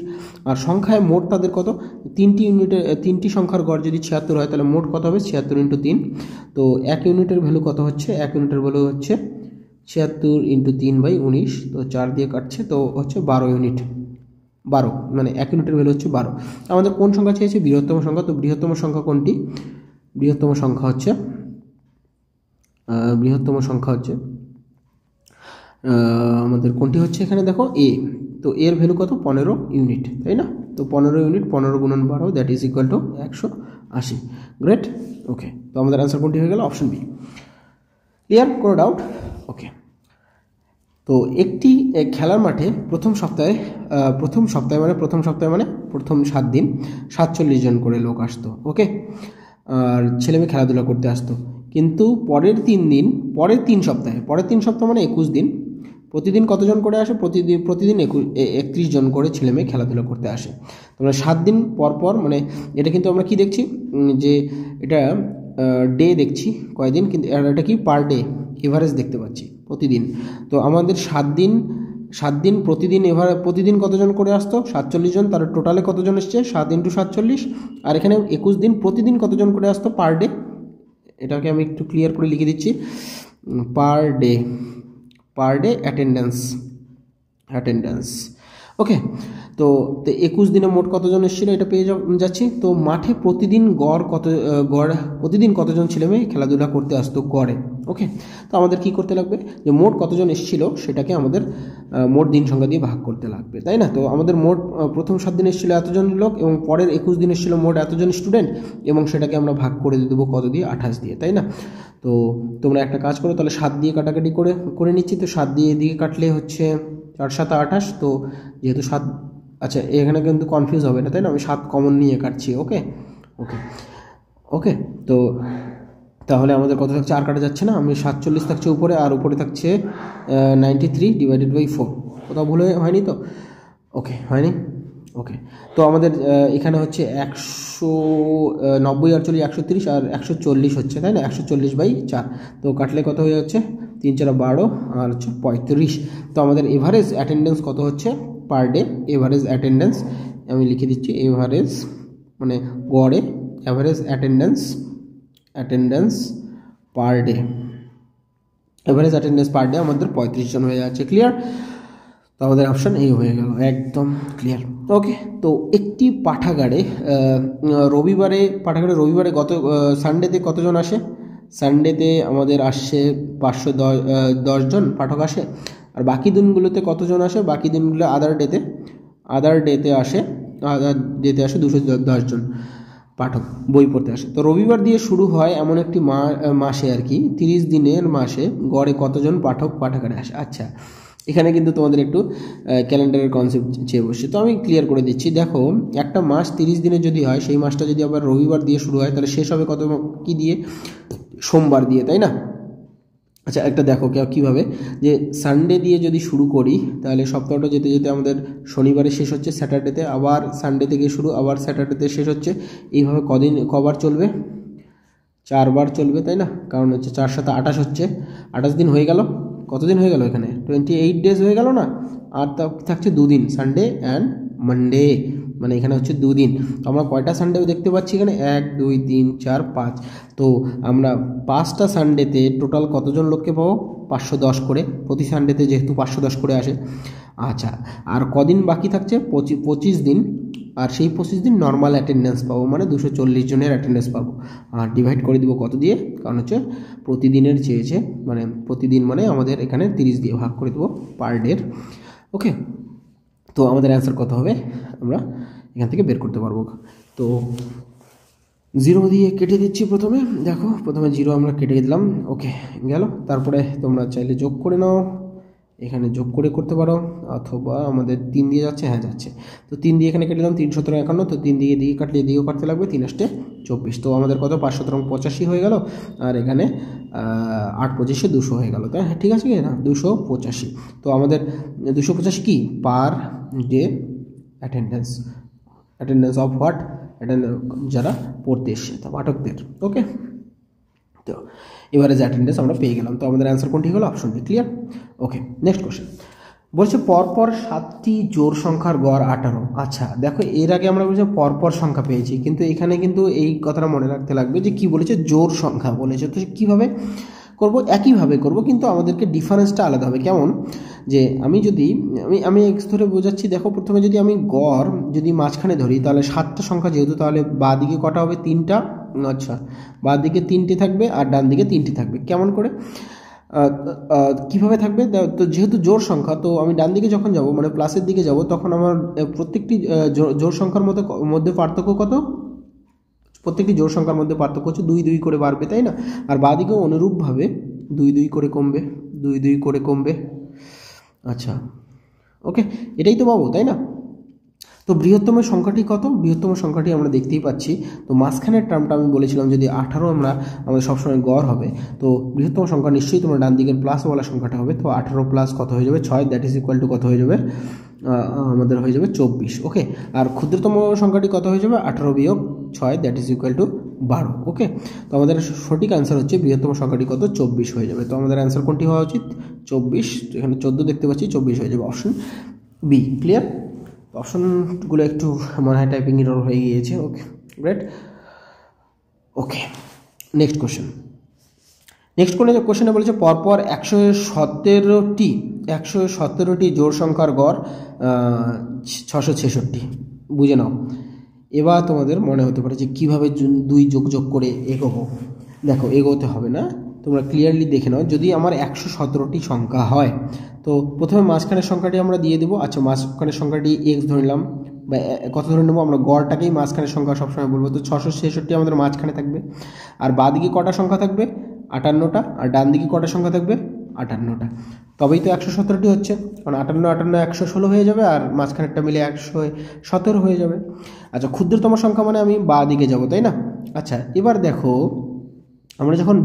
[SPEAKER 1] আর সংখ্যায় মোট তাদের কত, 3টি সংখ্যার গড় যদি 76 হয়, তাহলে মোট কত হবে, 76 × 3। তো 1 ইউনিটের ভ্যালু কত হচ্ছে, 1 ইউনিটের ভ্যালু হচ্ছে 76 × 3/19। তো 4 দিয়ে কাটছে, তো হচ্ছে 12 ইউনিট। 12 মানে 1 ইউনিটের ভ্যালু হচ্ছে 12। আমাদের কোন সংখ্যা চেয়েছে, বৃহত্তম সংখ্যা। তো বৃহত্তম সংখ্যা কোনটি, বৃহত্তম সংখ্যা হচ্ছে আমাদের কোনটি হচ্ছে, এখানে দেখো এ। তো এর ভ্যালু কত, 15 ইউনিট, তাই না? তো 15 unit, 15 × 12 that is equal to 180। Great. Okay, তো আমাদের অ্যান্সার কোনটি হয়ে গেল, অপশন বি। ক্লিয়ার, কোনো ডাউট? ওকে, তো একটি খেলার মাঠে প্রথম সপ্তাহে মানে প্রথম 7 দিন 47 জন করে লোক আসতো। ওকে, আর ছেলেমেয়ে খেলাধুলা করতে আসতো। কিন্তু পরের 3 সপ্তাহে মানে 21 দিন, প্রতিদিন কতজন করে আসে, প্রতিদিন 31 জন করে ছেলেমেয়ে খেলাধুলা করতে আসে। তোমরা 7 দিন পর মানে এটা কিন্তু আমরা কি দেখছি, যে এটা ডে দেখছি কয়দিন, কিন্তু এটা কি পার ডে এভারেজ দেখতে পাচ্ছি প্রতিদিন। তো আমাদের 7 দিন প্রতিদিন কতজন করে আসতো, 47 জন। তার টোটালে কতজন এসছে, 7 × 47। আর এখানে 21 দিন প্রতিদিন কতজন করে আসতো পার ডে, এটাকে আমি একটু ক্লিয়ার করে লিখে দিচ্ছি, পার ডে অ্যাটেন্ডেন্স। ওকে, তো 21 দিনে মোট কতজন এসেছিল এটা পেয়ে যাচ্ছি। তো মাঠে প্রতিদিন প্রতিদিন কতজন ছেলেমেয়ে খেলাধুলা করতে আসতো গড়ে। ওকে, তো আমাদের কি করতে লাগবে, যে মোট কতজন এসেছিল সেটাকে আমাদের মোট দিন সংখ্যা দিয়ে ভাগ করতে লাগবে, তাই না? তো আমাদের মোট প্রথম 7 দিন এসেছিল এতজন লোক, এবং পরের 21 দিন এসেছিল মোট এতজন স্টুডেন্ট, এবং সেটাকে আমরা ভাগ করে দেবো কত দিয়ে, 28 দিয়ে, তাই না? তো তোমরা একটা কাজ করো, তাহলে 7 দিয়ে কাটাকাটি করে নিচ্ছি। তো 7 দিয়ে এদিকে কাটলে হচ্ছে 4 7 28। তো যেহেতু 7, আচ্ছা এখানে কিন্তু কনফিউজ হবে না, তাই না? আমি 7 কমন নিয়ে কাটছি। ওকে, তো তাহলে আমাদের কত থাকছে, আর কাটা যাচ্ছে না, আমি 47 থাকছে উপরে, আর উপরে থাকছে 93 / 4। কোথাও ভুল হয়নি তো? ওকে, হয়নি। ওকে, তো আমাদের এখানে হচ্ছে 190 আর 40 130, আর 140 হচ্ছে, তাই না? 140/4। তো কাটলে কত হয়ে যাচ্ছে, 3 4 12 আর হচ্ছে 35। তো আমাদের এভারেজ অ্যাটেন্ডেন্স কত হচ্ছে পার ডে, এভারেজ অ্যাটেন্ডেন্স আমি লিখে দিচ্ছি, এভারেজ মানে গড়ে average attendance per day, average attendance per day আমাদের 35 জন হয়ে যাচ্ছে। ক্লিয়ার? তো আমাদের অপশান এ হয়ে গেল, একদম ক্লিয়ার। ওকে, তো একটি পাঠাগারে রবিবারে গত সানডেতে কতজন আসে, সানডেতে আমাদের আসছে 510 জন পাঠক আসে। আর বাকি দিনগুলোতে কতজন আসে, বাকি দিনগুলো আদার ডেতে আসে 210 জন পাঠক বই পড়তে আসে। তো রবিবার দিয়ে শুরু হয় এমন একটি মাসে আর কি, 30 দিনের মাসে গড়ে কতজন পাঠাগারে আসে। আচ্ছা, এখানে কিন্তু তোমাদের একটু ক্যালেন্ডারের কনসেপ্ট চেয়ে বসছে, তো আমি ক্লিয়ার করে দিচ্ছি। দেখো, একটা মাস 30 দিনের যদি হয়, সেই মাসটা যদি আবার রবিবার দিয়ে শুরু হয়, তাহলে শেষ হবে কি দিয়ে, সোমবার দিয়ে, তাই না? আচ্ছা, একটা দেখো কীভাবে, যে সানডে দিয়ে যদি শুরু করি, তাহলে সপ্তাহটা যেতে যেতে আমাদের শনিবারে শেষ হচ্ছে, স্যাটারডেতে আবার সানডে থেকে শুরু, আবার স্যাটারডেতে শেষ হচ্ছে। এইভাবে কবার চলবে, 4 বার চলবে, তাই না? কারণ হচ্ছে 4 7 28 হচ্ছে, 28 দিন হয়ে গেল। কতদিন হয়ে গেল এখানে, 28 ডেজ হয়ে গেল না? আর থাকছে 2 দিন, সানডে অ্যান্ড মানডে, মানে এখানে হচ্ছে 2 দিন। তো আমরা কয়টা সানডেও দেখতে পাচ্ছি এখানে, 1 2 3 4 5। তো আমরা 5টা সানডেতে টোটাল কতজন লোককে পাবো, 510 করে, প্রতি সানডেতে যেহেতু 510 করে আসে। আচ্ছা, আর কদিন বাকি থাকছে, 25 দিন। আর সেই 25 দিন নর্মাল অ্যাটেন্ডেন্স পাবো, মানে 240 জনের অ্যাটেন্ডেন্স পাবো। আর ডিভাইড করে দিব কত দিয়ে, কারণ হচ্ছে প্রতিদিনের চেয়েছে, মানে প্রতিদিন মানে আমাদের এখানে 30 দিয়ে ভাগ করে দেবো পার ডের। ওকে, তো আমাদের অ্যান্সার কত হবে আমরা এখান থেকে বের করতে পারবো। তো 0 দিয়ে কেটে দিচ্ছি প্রথমে, দেখো প্রথমে 0 আমরা কেটে দিলাম। ওকে গেল, তারপরে তোমরা চাইলে যোগ করে নাও, এখানে যোগ করে করতে পারো, অথবা আমাদের 3 দিয়ে যাচ্ছে, হ্যাঁ যাচ্ছে। তো 3 দিয়ে এখানে কেটে দিলাম, 3 17 51, তো 3 দিয়ে কাটলে দিয়েও কাটতে লাগবে, 3 8 24। তো আমাদের কত 5 17 85 হয়ে গেল, আর এখানে 8 25 200 হয়ে গেল, তাই ঠিক আছে কি না, 285। তো আমাদের 285 কি per day attendance, attendance of what, যারা পড়তে এসছে তা পাঠকদের। ওকে, তো এবারে যে অ্যাটেন্ডেন্স আমরা পেয়ে গেলাম। তো আমাদের অ্যান্সার কোনটি হলো, অপশন ডি। ক্লিয়ার? ওকে, নেক্সট কোশ্চেন বলছে পরপর 7টি জোড় সংখ্যার গড় 18। আচ্ছা দেখো, এর আগে আমরা বলছি পরপর সংখ্যা পেয়েছি, কিন্তু এখানে কিন্তু এই কথাটা মনে রাখতে লাগবে যে কি বলেছে, জোড় সংখ্যা বলেছে। তো কীভাবে করব, একইভাবে করব, কিন্তু আমাদেরকে ডিফারেন্সটা আলাদা হবে। কেমন, যে আমি যদি আমি এক্স ধরে বোঝাচ্ছি, দেখো প্রথমে যদি আমি গড় যদি মাঝখানে ধরি, তাহলে 7টা সংখ্যা যেহেতু, তাহলে বাঁ দিকে কটা হবে, 3টা। আচ্ছা, বাঁ দিকে 3টে থাকবে আর ডান দিকে 3টে থাকবে। কেমন করে, কিভাবে থাকবে, তো যেহেতু জোড় সংখ্যা, তো আমি ডান দিকে যখন যাব মানে প্লাসের দিকে যাব, তখন আমার প্রত্যেকটি জোড় সংখ্যার মধ্যে পার্থক্য কত, প্রত্যেকটি জোড় সংখ্যার মধ্যে পার্থক্য হচ্ছে 2 2 করে বাড়বে, তাই না? আর বাঁ দিকেও অনুরূপভাবে 2 2 করে কমবে, 2 2 করে কমবে। আচ্ছা ওকে, এটাই তো পাবো, তাই না? তো বৃহত্তম সংখ্যাটি কত, বৃহত্তম সংখ্যাটি আমরা দেখতেই পাচ্ছি। তো মাঝখানের টার্মটা আমি বলেছিলাম যদি 18 আমাদের সবসময় গড় হবে, তো বৃহত্তম সংখ্যা নিশ্চয়ই তোমরা ডান দিকের প্লাসওয়ালা সংখ্যাটা হবে। তো 18 প্লাস কত হয়ে যাবে, 6, দ্যাট ইজ ইকুয়াল টু কত হয়ে যাবে, আমাদের হয়ে যাবে 24। ওকে, আর ক্ষুদ্রতম সংখ্যাটি কত হয়ে যাবে, 18 বিয়োগ 6, দ্যাট ইজ ইকুয়াল টু 12। ওকে, তো আমাদের সঠিক অ্যান্সার হচ্ছে বৃহত্তম সংখ্যাটি কত, 24 হয়ে যাবে। তো আমাদের অ্যান্সার কোনটি হওয়া উচিত, 24। এখানে 14 দেখতে পাচ্ছি, 24 হয়ে যাবে, অপশন বি। ক্লিয়ার? অপশনগুলো একটু মনে হয় টাইপিং এরর হয়ে গিয়েছে। Okay great. Okay, next question. Next কোশ্চেনে বলেছে পরপর 117টি জোড় সংখ্যার গড় 666। বুঝে নাও। এবার তোমাদের মনে হতে পারে যে কীভাবে 2 যোগ করে এগোবো। দেখো, এগোতে হবে না, তোমরা ক্লিয়ারলি দেখে নাও। যদি আমার 117টি সংখ্যা হয়, তো প্রথমে মাঝখানের সংখ্যাটি আমরা দিয়ে দেবো। আচ্ছা, মাঝখানের সংখ্যাটি এক্স ধরে নিলাম, বা কত ধরে নেবো, আমরা গড়টাকেই মাঝখানের সংখ্যা সবসময় বলবো। তো 666 আমাদের মাঝখানে থাকবে, আর বাঁ দিকে কটা সংখ্যা থাকবে, 58টা, আর ডান দিকে কটা সংখ্যা থাকবে, 58টা। তবেই তো 117টি হচ্ছে, কারণ 58 116 হয়ে যাবে, আর মাঝখানেরটা মিলে 117 হয়ে যাবে। আচ্ছা, ক্ষুদ্রতম সংখ্যা মানে আমি বাঁ দিকে যাব, তাই না? আচ্ছা, এবার দেখো আমরা যখন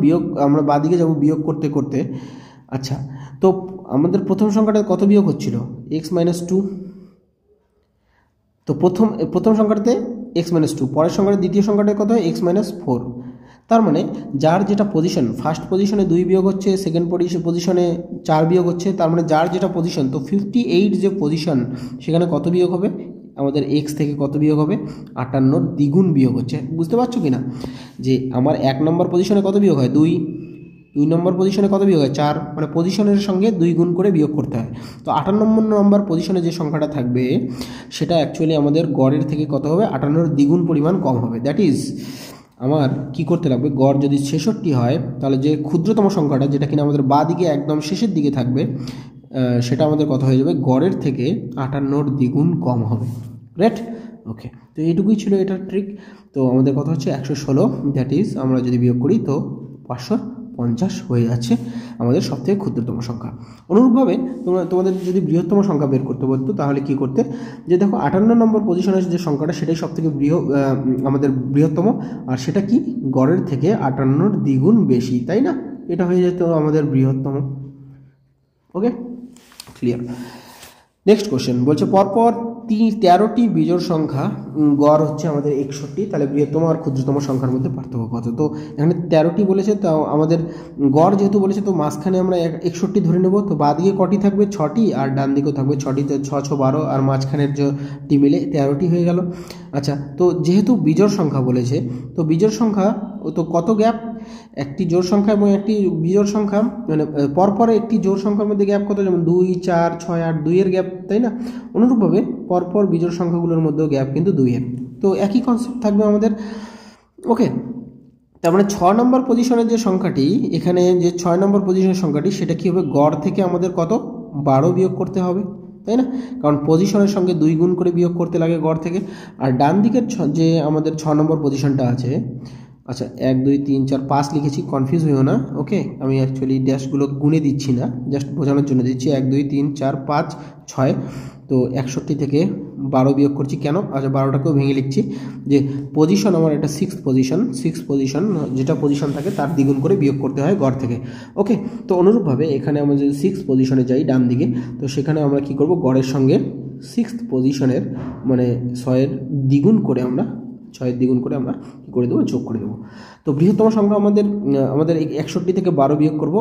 [SPEAKER 1] আমরা বাঁ দিকে যাব বিয়োগ করতে করতে। আচ্ছা, তো আমাদের প্রথম সংখ্যাটা কত বিয়োগ হচ্ছিল, x - 2। তো প্রথম সংখ্যাটাতে x - 2, পরের সংখ্যাটা দ্বিতীয় সংখ্যাটা কত হয়, x - 4। তার মানে যার যেটা পজিশন, ফার্স্ট পজিশনে 2 বিয়োগ হচ্ছে, সেকেন্ড পজিশনে 4 বিয়োগ হচ্ছে, তার মানে যার যেটা পজিশন, তো 58 যে পজিশন, সেখানে কত বিয়োগ হবে, আমাদের x থেকে কত বিয়োগ হবে, 58 দ্বিগুণ বিয়োগ হচ্ছে। বুঝতে পারছো কি না, যে আমার 1 নম্বর পজিশনে কত বিয়োগ হয়, 2 নম্বর পজিশনে কত বিয়োগ হয়, 4, মানে পজিশনের সঙ্গে 2 গুণ করে বিয়োগ করতে হয়। তো 58 নম্বর পজিশনে যে সংখ্যাটা থাকবে, সেটা অ্যাকচুয়ালি আমাদের গড়ের থেকে কত হবে, 58 দ্বিগুণ পরিমাণ কম হবে। দ্যাট ইজ আমার কি করতে লাগবে, গড় যদি 66 হয়, তাহলে যে ক্ষুদ্রতম সংখ্যাটা, যেটা কিনা আমাদের বাঁ দিকে একদম শেষের দিকে থাকবে, সেটা আমাদের কত হয়ে যাবে, গড়ের থেকে 58 দ্বিগুণ কম হবে। রাইট? ওকে, তো এইটুকুই ছিল এটার ট্রিক। তো আমাদের কথা হচ্ছে 116, দ্যাট ইজ আমরা যদি বিয়োগ করি তো 550 হয়ে যাচ্ছে আমাদের সবথেকে ক্ষুদ্রতম সংখ্যা। অনুরূপভাবে তোমাদের যদি বৃহত্তম সংখ্যা বের করতে বলতো, তাহলে কি করতে, যে দেখো 58 নম্বর পজিশনের যে সংখ্যাটা, সেটাই সবথেকে আমাদের বৃহত্তম, আর সেটা কি, গড়ের থেকে 58 দ্বিগুণ বেশি, তাই না? এটা হয়ে যেত আমাদের বৃহত্তম। ওকে, ক্লিয়ার। নেক্সট কোশ্চেন বলছে পরপর 13টি বিজোড় সংখ্যা গড় হচ্ছে আমাদের 61, তাহলে বৃহত্তম আর ক্ষুদ্রতম সংখ্যার মধ্যে পার্থক্য কত। তো এখানে 13টি বলেছে, তো আমাদের গড় যেহেতু বলেছে, তো মাঝখানে আমরা 61 ধরে নেব। তো বাঁ দিকে কটি থাকবে, 6টি, আর ডান দিকেও থাকবে 6টি, তো 6 6 12, আর মাঝখানের যেটি মিলে 13টি হয়ে গেল। আচ্ছা, তো যেহেতু বিজোড় সংখ্যা বলেছে, তো বিজোড় সংখ্যা তো কত গ্যাপ, একটি জোড় সংখ্যা এবং একটি বিজোড় সংখ্যা মানে পরপর একটি জোড় সংখ্যার মধ্যে গ্যাপ কত, যেমন 2, 4, 6, 8, 2 গ্যাপ, তাই না? অনুরূপভাবে পরপর বিজোড় সংখ্যাগুলোর মধ্যেও গ্যাপ কিন্তু 2 তো একই কনসেপ্ট থাকবে আমাদের। ওকে, তার মানে 6 নম্বর পজিশনের যে সংখ্যাটি, এখানে যে 6 নম্বর পজিশনের সংখ্যাটি সেটা কী হবে, গড় থেকে আমাদের কত 12 বিয়োগ করতে হবে, তাই না? কারণ পজিশনের সঙ্গে 2 গুণ করে বিয়োগ করতে লাগে গড় থেকে। আর ডান দিকের যে আমাদের 6 নম্বর পজিশনটা আছে, আচ্ছা 1, 2, 3, 4, 5 লিখেছি, কনফিউজ হইও না। ওকে, আমি অ্যাকচুয়ালি ড্যাশগুলো গুনে দিচ্ছি না, জাস্ট বোঝানোর জন্য দিচ্ছি। 1, 2, 3, 4, 5, 6, তো 61 থেকে 12 বিয়োগ করছি কেন, আচ্ছা 12টাকেও ভেঙে লিখছি যে পজিশন আমার এটা 6th পজিশন, যেটা পজিশন থাকে তার দ্বিগুণ করে বিয়োগ করতে হয় গড় থেকে। ওকে, তো অনুরূপভাবে এখানে আমরা যদি 6th পজিশনে যাই ডান দিকে, তো সেখানে আমরা কি করব, গড়ের সঙ্গে 6th পজিশনের মানে 6-এর দ্বিগুণ করে আমরা কী করে দেবো, যোগ করে দেবো। তো বৃহত্তম সংখ্যা আমাদের 61 থেকে 12 বিয়োগ করব,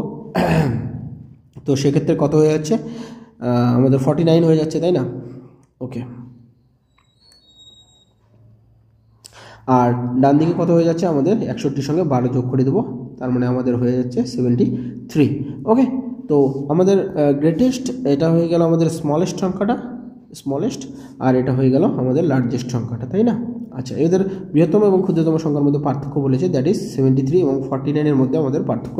[SPEAKER 1] তো সেক্ষেত্রে কত হয়ে যাচ্ছে, আমাদের 49 হয়ে যাচ্ছে, তাই না? ওকে, আর ডান দিকে কত হয়ে যাচ্ছে, আমাদের 61 সঙ্গে 12 যোগ করে দেবো, তার মানে আমাদের হয়ে যাচ্ছে 73। ওকে, তো আমাদের গ্রেটেস্ট এটা হয়ে গেল আমাদের স্মলেস্ট সংখ্যাটা, আর এটা হয়ে গেল আমাদের লার্জেস্ট সংখ্যাটা, তাই না? আচ্ছা, এদের বৃহত্তম এবং ক্ষুদ্রতম সংখ্যার মধ্যে পার্থক্য বলেছে, দ্যাট ইজ 73 এবং 49-এর মধ্যে আমাদের পার্থক্য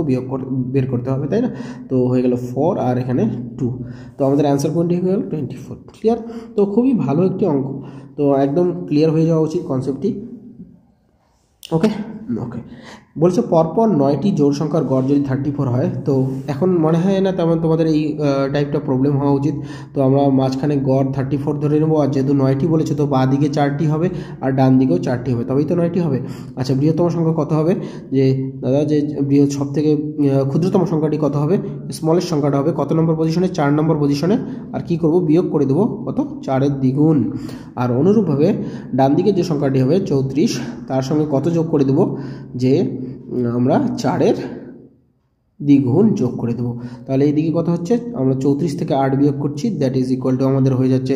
[SPEAKER 1] বের করতে হবে, তাই না? তো হয়ে গেল 4 আর এখানে 2, তো আমাদের অ্যান্সার পয়েন্ট হয়ে গেল 24। ক্লিয়ার? তো খুবই ভালো একটি অঙ্ক, তো একদম ক্লিয়ার হয়ে যাওয়া উচিত কনসেপ্টটি। ওকে, বলছে পরপর 9টি জোড় সংখ্যার গড় যদি 34 হয়, তো এখন মনে হয় না তেমন তোমাদের এই টাইপটা প্রবলেম হওয়া উচিত। তো আমরা মাঝখানে গড় 34 ধরে নেবো, আর যেহেতু 9টি বলেছে তো বাঁ দিকে 4টি হবে আর ডান দিকেও 4টি হবে, তবেই তো 9টি হবে। আচ্ছা, বৃহত্তম সংখ্যা কত হবে, যে দাদা যে সব থেকে ক্ষুদ্রতম সংখ্যাটি কত হবে, স্মলেস্ট সংখ্যাটা হবে কত নম্বর পজিশনে, 4 নম্বর পজিশনে, আর কি করব, বিয়োগ করে দেবো কত, 4-এর দ্বিগুণ। আর অনুরূপভাবে ডান দিকে যে সংখ্যাটি হবে 34, তার সঙ্গে কত যোগ করে দেবো, যে আমরা 4-এর দ্বিগুণ যোগ করে দেবো। তাহলে এই দিকে কত হচ্ছে, আমরা 34 থেকে 8 বিয়োগ করছি, দ্যাট ইজ ইকুয়াল টু আমাদের হয়ে যাচ্ছে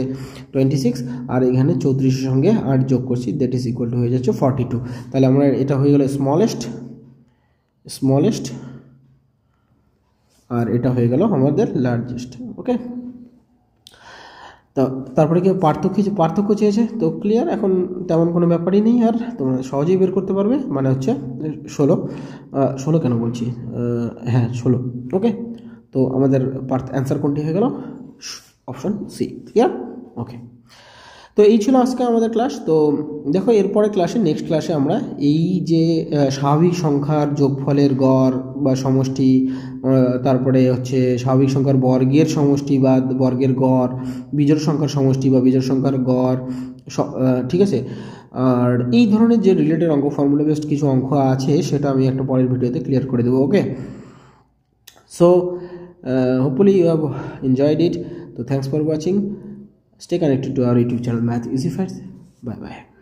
[SPEAKER 1] 26, আর এখানে 34-এর সঙ্গে 8 যোগ করছি, দ্যাট ইজ ইকুয়াল টু হয়ে যাচ্ছে 42। তাহলে আমরা এটা হয়ে গেল স্মলেস্ট, আর এটা হয়ে গেল আমাদের লার্জেস্ট। ওকে, তো তারপরে কি পার্থক্য চেয়েছে, তো ক্লিয়ার, এখন তেমন কোনো ব্যাপারই নেই, আর তোমরা সহজেই বের করতে পারবে। মানে হচ্ছে 16 কেন বলছি, হ্যাঁ 16। ওকে, তো আমাদের অ্যান্সার কোনটি হয়ে গেল, অপশন সি। ক্লিয়ার? ওকে, তো এই ছিল আজকে আমাদের ক্লাস। তো দেখো এরপরে নেক্সট ক্লাসে আমরা এই যে স্বাভাবিক সংখ্যার যোগফলের গড় বা সমষ্টি, তারপরে হচ্ছে স্বাভাবিক সংখ্যার বর্গের সমষ্টি বা বর্গের গড়, বিজোড় সংখ্যার সমষ্টি বা বিজোড় সংখ্যার গড়, ঠিক আছে। আর এই ধরনের যে রিলেটেড অঙ্ক, ফর্মুলা বেসড কিছু অঙ্ক আছে, সেটা আমি একটা পরের ভিডিওতে ক্লিয়ার করে দেবো। Okay, so hopefully you have enjoyed it. তো thanks for watching. Stay connected to our YouTube channel Math Easy Facts. Bye bye.